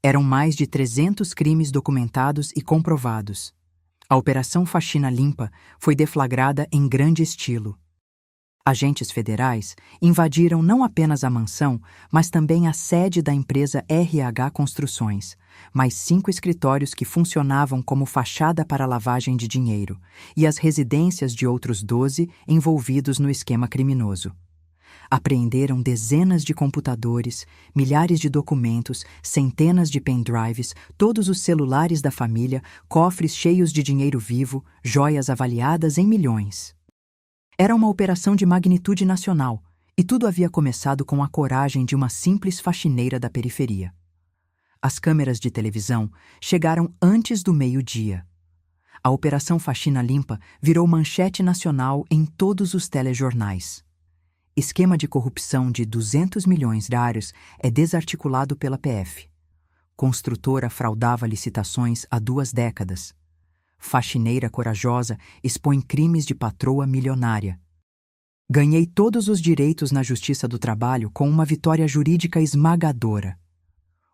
Eram mais de 300 crimes documentados e comprovados. A Operação Faxina Limpa foi deflagrada em grande estilo. Agentes federais invadiram não apenas a mansão, mas também a sede da empresa RH Construções, mais 5 escritórios que funcionavam como fachada para lavagem de dinheiro, e as residências de outros 12 envolvidos no esquema criminoso. Apreenderam dezenas de computadores, milhares de documentos, centenas de pendrives, todos os celulares da família, cofres cheios de dinheiro vivo, joias avaliadas em milhões. Era uma operação de magnitude nacional, e tudo havia começado com a coragem de uma simples faxineira da periferia. As câmeras de televisão chegaram antes do meio-dia. A Operação Faxina Limpa virou manchete nacional em todos os telejornais. Esquema de corrupção de 200 milhões diários é desarticulado pela PF. Construtora fraudava licitações há 2 décadas. Faxineira corajosa expõe crimes de patroa milionária. Ganhei todos os direitos na Justiça do Trabalho com uma vitória jurídica esmagadora.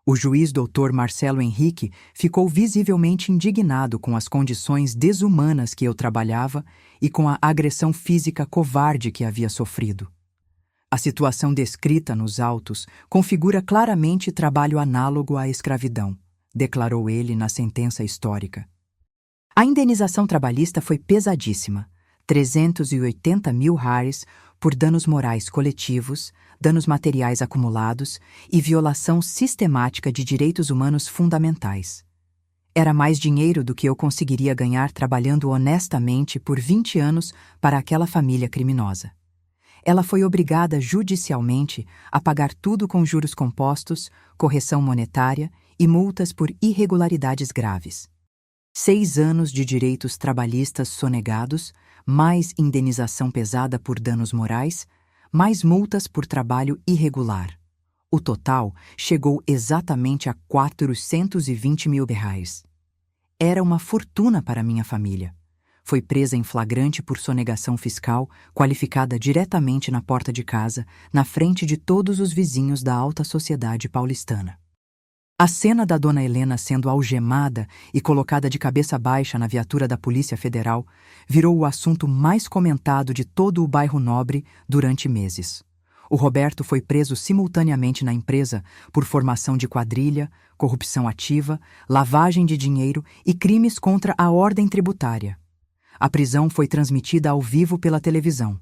O juiz Dr. Marcelo Henrique ficou visivelmente indignado com as condições desumanas que eu trabalhava e com a agressão física covarde que havia sofrido. A situação descrita nos autos configura claramente trabalho análogo à escravidão, declarou ele na sentença histórica. A indenização trabalhista foi pesadíssima, 380 mil reais por danos morais coletivos, danos materiais acumulados e violação sistemática de direitos humanos fundamentais. Era mais dinheiro do que eu conseguiria ganhar trabalhando honestamente por 20 anos para aquela família criminosa. Ela foi obrigada judicialmente a pagar tudo com juros compostos, correção monetária e multas por irregularidades graves. 6 anos de direitos trabalhistas sonegados, mais indenização pesada por danos morais, mais multas por trabalho irregular. O total chegou exatamente a 420 mil reais. Era uma fortuna para minha família. Foi presa em flagrante por sonegação fiscal, qualificada diretamente na porta de casa, na frente de todos os vizinhos da alta sociedade paulistana. A cena da dona Helena sendo algemada e colocada de cabeça baixa na viatura da Polícia Federal virou o assunto mais comentado de todo o bairro Nobre durante meses. O Roberto foi preso simultaneamente na empresa por formação de quadrilha, corrupção ativa, lavagem de dinheiro e crimes contra a ordem tributária. A prisão foi transmitida ao vivo pela televisão.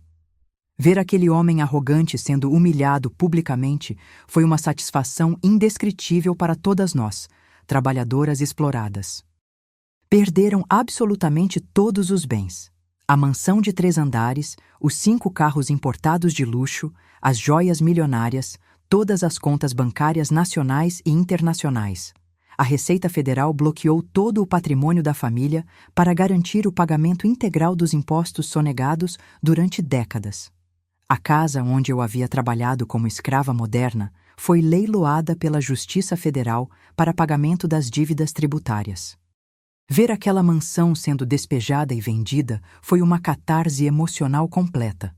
Ver aquele homem arrogante sendo humilhado publicamente foi uma satisfação indescritível para todas nós, trabalhadoras exploradas. Perderam absolutamente todos os bens. A mansão de 3 andares, os 5 carros importados de luxo, as joias milionárias, todas as contas bancárias nacionais e internacionais. A Receita Federal bloqueou todo o patrimônio da família para garantir o pagamento integral dos impostos sonegados durante décadas. A casa onde eu havia trabalhado como escrava moderna foi leiloada pela Justiça Federal para pagamento das dívidas tributárias. Ver aquela mansão sendo despejada e vendida foi uma catarse emocional completa.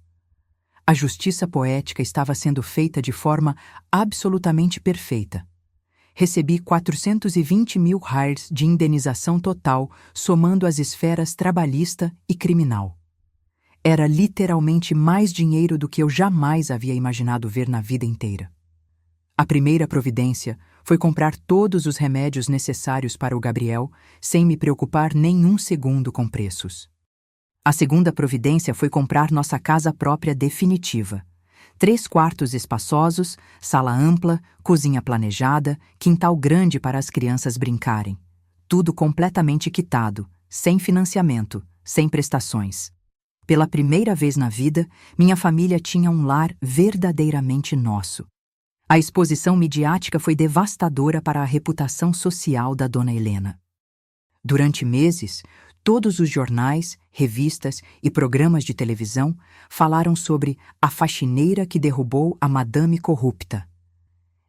A justiça poética estava sendo feita de forma absolutamente perfeita. Recebi 420 mil reais de indenização total, somando as esferas trabalhista e criminal. Era literalmente mais dinheiro do que eu jamais havia imaginado ver na vida inteira. A primeira providência foi comprar todos os remédios necessários para o Gabriel, sem me preocupar nem um segundo com preços. A segunda providência foi comprar nossa casa própria definitiva. 3 quartos espaçosos, sala ampla, cozinha planejada, quintal grande para as crianças brincarem. Tudo completamente quitado, sem financiamento, sem prestações. Pela primeira vez na vida, minha família tinha um lar verdadeiramente nosso. A exposição midiática foi devastadora para a reputação social da Dona Helena. Durante meses, todos os jornais, revistas e programas de televisão falaram sobre a faxineira que derrubou a madame corrupta.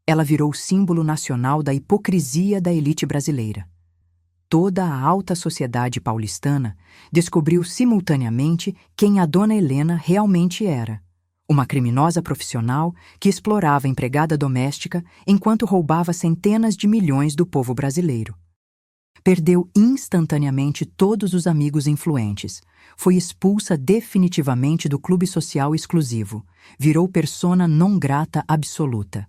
Ela virou símbolo nacional da hipocrisia da elite brasileira. Toda a alta sociedade paulistana descobriu simultaneamente quem a Dona Helena realmente era. Uma criminosa profissional que explorava a empregada doméstica enquanto roubava centenas de milhões do povo brasileiro. Perdeu instantaneamente todos os amigos influentes. Foi expulsa definitivamente do clube social exclusivo. Virou persona non grata absoluta.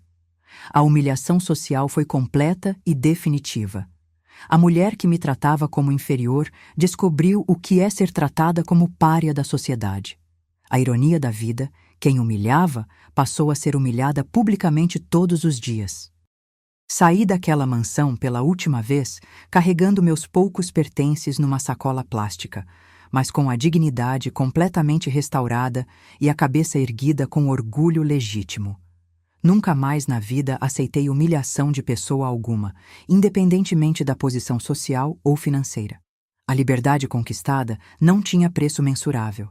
A humilhação social foi completa e definitiva. A mulher que me tratava como inferior descobriu o que é ser tratada como pária da sociedade. A ironia da vida, quem humilhava passou a ser humilhada publicamente todos os dias. Saí daquela mansão pela última vez carregando meus poucos pertences numa sacola plástica, mas com a dignidade completamente restaurada e a cabeça erguida com orgulho legítimo. Nunca mais na vida aceitei humilhação de pessoa alguma, independentemente da posição social ou financeira. A liberdade conquistada não tinha preço mensurável.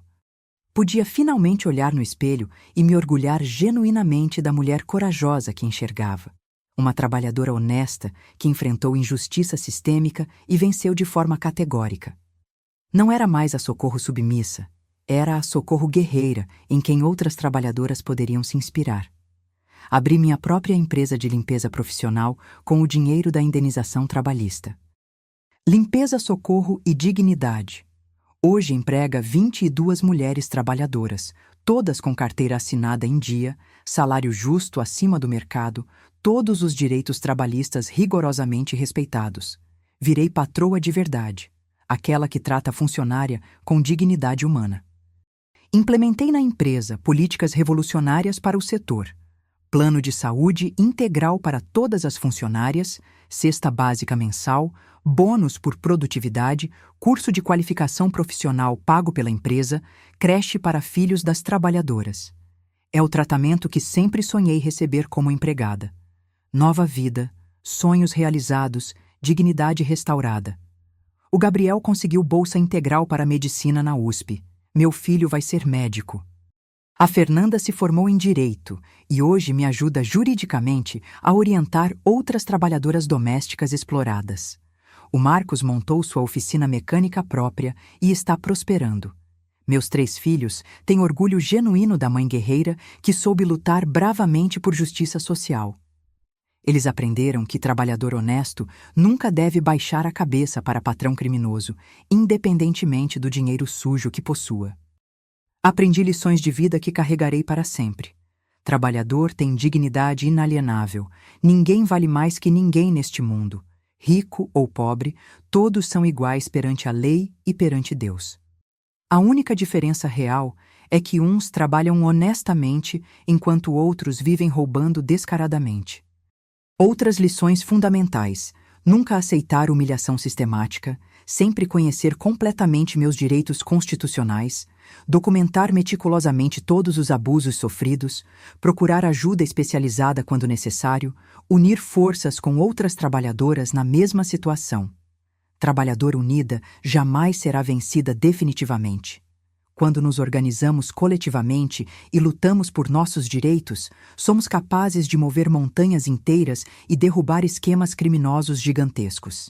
Podia finalmente olhar no espelho e me orgulhar genuinamente da mulher corajosa que enxergava. Uma trabalhadora honesta que enfrentou injustiça sistêmica e venceu de forma categórica. Não era mais a Socorro submissa, era a Socorro guerreira em quem outras trabalhadoras poderiam se inspirar. Abri minha própria empresa de limpeza profissional com o dinheiro da indenização trabalhista. Limpeza Socorro e Dignidade. Hoje emprega 22 mulheres trabalhadoras, todas com carteira assinada em dia, salário justo acima do mercado, todos os direitos trabalhistas rigorosamente respeitados. Virei patroa de verdade, aquela que trata a funcionária com dignidade humana. Implementei na empresa políticas revolucionárias para o setor. Plano de saúde integral para todas as funcionárias, cesta básica mensal, bônus por produtividade, curso de qualificação profissional pago pela empresa, creche para filhos das trabalhadoras. É o tratamento que sempre sonhei receber como empregada. Nova vida, sonhos realizados, dignidade restaurada. O Gabriel conseguiu bolsa integral para medicina na USP. Meu filho vai ser médico. A Fernanda se formou em Direito e hoje me ajuda juridicamente a orientar outras trabalhadoras domésticas exploradas. O Marcos montou sua oficina mecânica própria e está prosperando. Meus 3 filhos têm orgulho genuíno da mãe guerreira que soube lutar bravamente por justiça social. Eles aprenderam que trabalhador honesto nunca deve baixar a cabeça para patrão criminoso, independentemente do dinheiro sujo que possua. Aprendi lições de vida que carregarei para sempre. Trabalhador tem dignidade inalienável. Ninguém vale mais que ninguém neste mundo. Rico ou pobre, todos são iguais perante a lei e perante Deus. A única diferença real é que uns trabalham honestamente enquanto outros vivem roubando descaradamente. Outras lições fundamentais: nunca aceitar humilhação sistemática, sempre conhecer completamente meus direitos constitucionais, documentar meticulosamente todos os abusos sofridos, procurar ajuda especializada quando necessário, unir forças com outras trabalhadoras na mesma situação. Trabalhadora unida jamais será vencida definitivamente. Quando nos organizamos coletivamente e lutamos por nossos direitos, somos capazes de mover montanhas inteiras e derrubar esquemas criminosos gigantescos.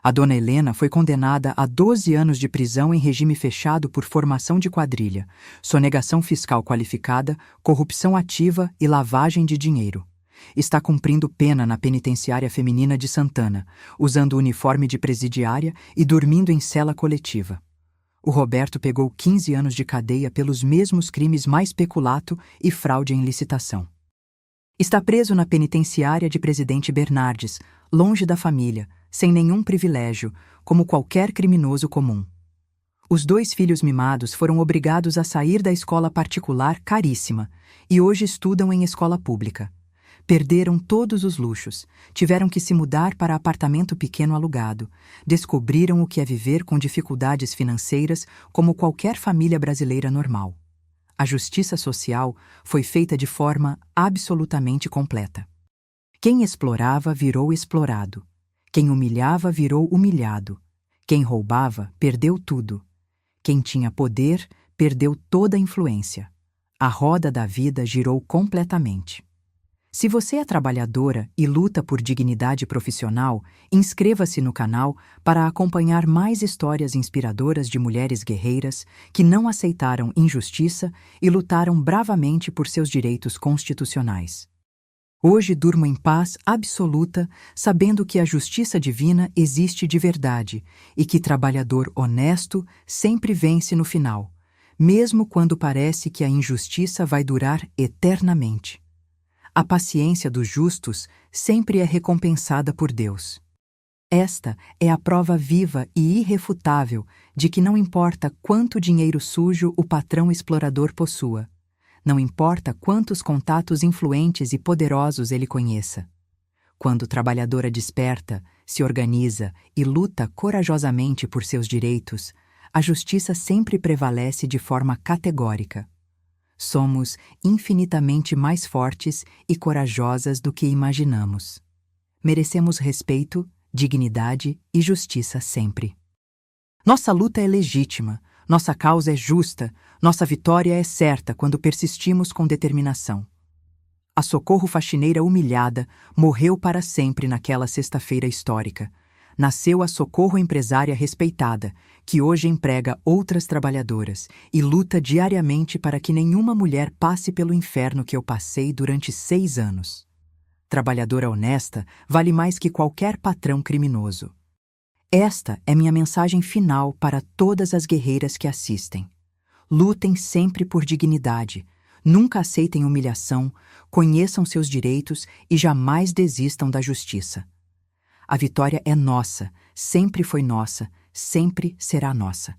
A Dona Helena foi condenada a 12 anos de prisão em regime fechado por formação de quadrilha, sonegação fiscal qualificada, corrupção ativa e lavagem de dinheiro. Está cumprindo pena na penitenciária feminina de Santana, usando uniforme de presidiária e dormindo em cela coletiva. O Roberto pegou 15 anos de cadeia pelos mesmos crimes mais peculato e fraude em licitação. Está preso na penitenciária de Presidente Bernardes, longe da família, sem nenhum privilégio, como qualquer criminoso comum. Os 2 filhos mimados foram obrigados a sair da escola particular caríssima e hoje estudam em escola pública. Perderam todos os luxos, tiveram que se mudar para apartamento pequeno alugado, descobriram o que é viver com dificuldades financeiras como qualquer família brasileira normal. A justiça social foi feita de forma absolutamente completa. Quem explorava virou explorado. Quem humilhava virou humilhado. Quem roubava perdeu tudo. Quem tinha poder perdeu toda a influência. A roda da vida girou completamente. Se você é trabalhadora e luta por dignidade profissional, inscreva-se no canal para acompanhar mais histórias inspiradoras de mulheres guerreiras que não aceitaram injustiça e lutaram bravamente por seus direitos constitucionais. Hoje durmo em paz absoluta, sabendo que a justiça divina existe de verdade e que trabalhador honesto sempre vence no final, mesmo quando parece que a injustiça vai durar eternamente. A paciência dos justos sempre é recompensada por Deus. Esta é a prova viva e irrefutável de que não importa quanto dinheiro sujo o patrão explorador possua, não importa quantos contatos influentes e poderosos ele conheça. Quando o trabalhador desperta, se organiza e luta corajosamente por seus direitos, a justiça sempre prevalece de forma categórica. Somos infinitamente mais fortes e corajosas do que imaginamos. Merecemos respeito, dignidade e justiça sempre. Nossa luta é legítima, nossa causa é justa, nossa vitória é certa quando persistimos com determinação. A Socorro Faxineira humilhada morreu para sempre naquela sexta-feira histórica. Nasceu a Socorro Empresária respeitada, que hoje emprega outras trabalhadoras e luta diariamente para que nenhuma mulher passe pelo inferno que eu passei durante 6 anos. Trabalhadora honesta vale mais que qualquer patrão criminoso. Esta é minha mensagem final para todas as guerreiras que assistem. Lutem sempre por dignidade, nunca aceitem humilhação, conheçam seus direitos e jamais desistam da justiça. A vitória é nossa, sempre foi nossa, sempre será nossa.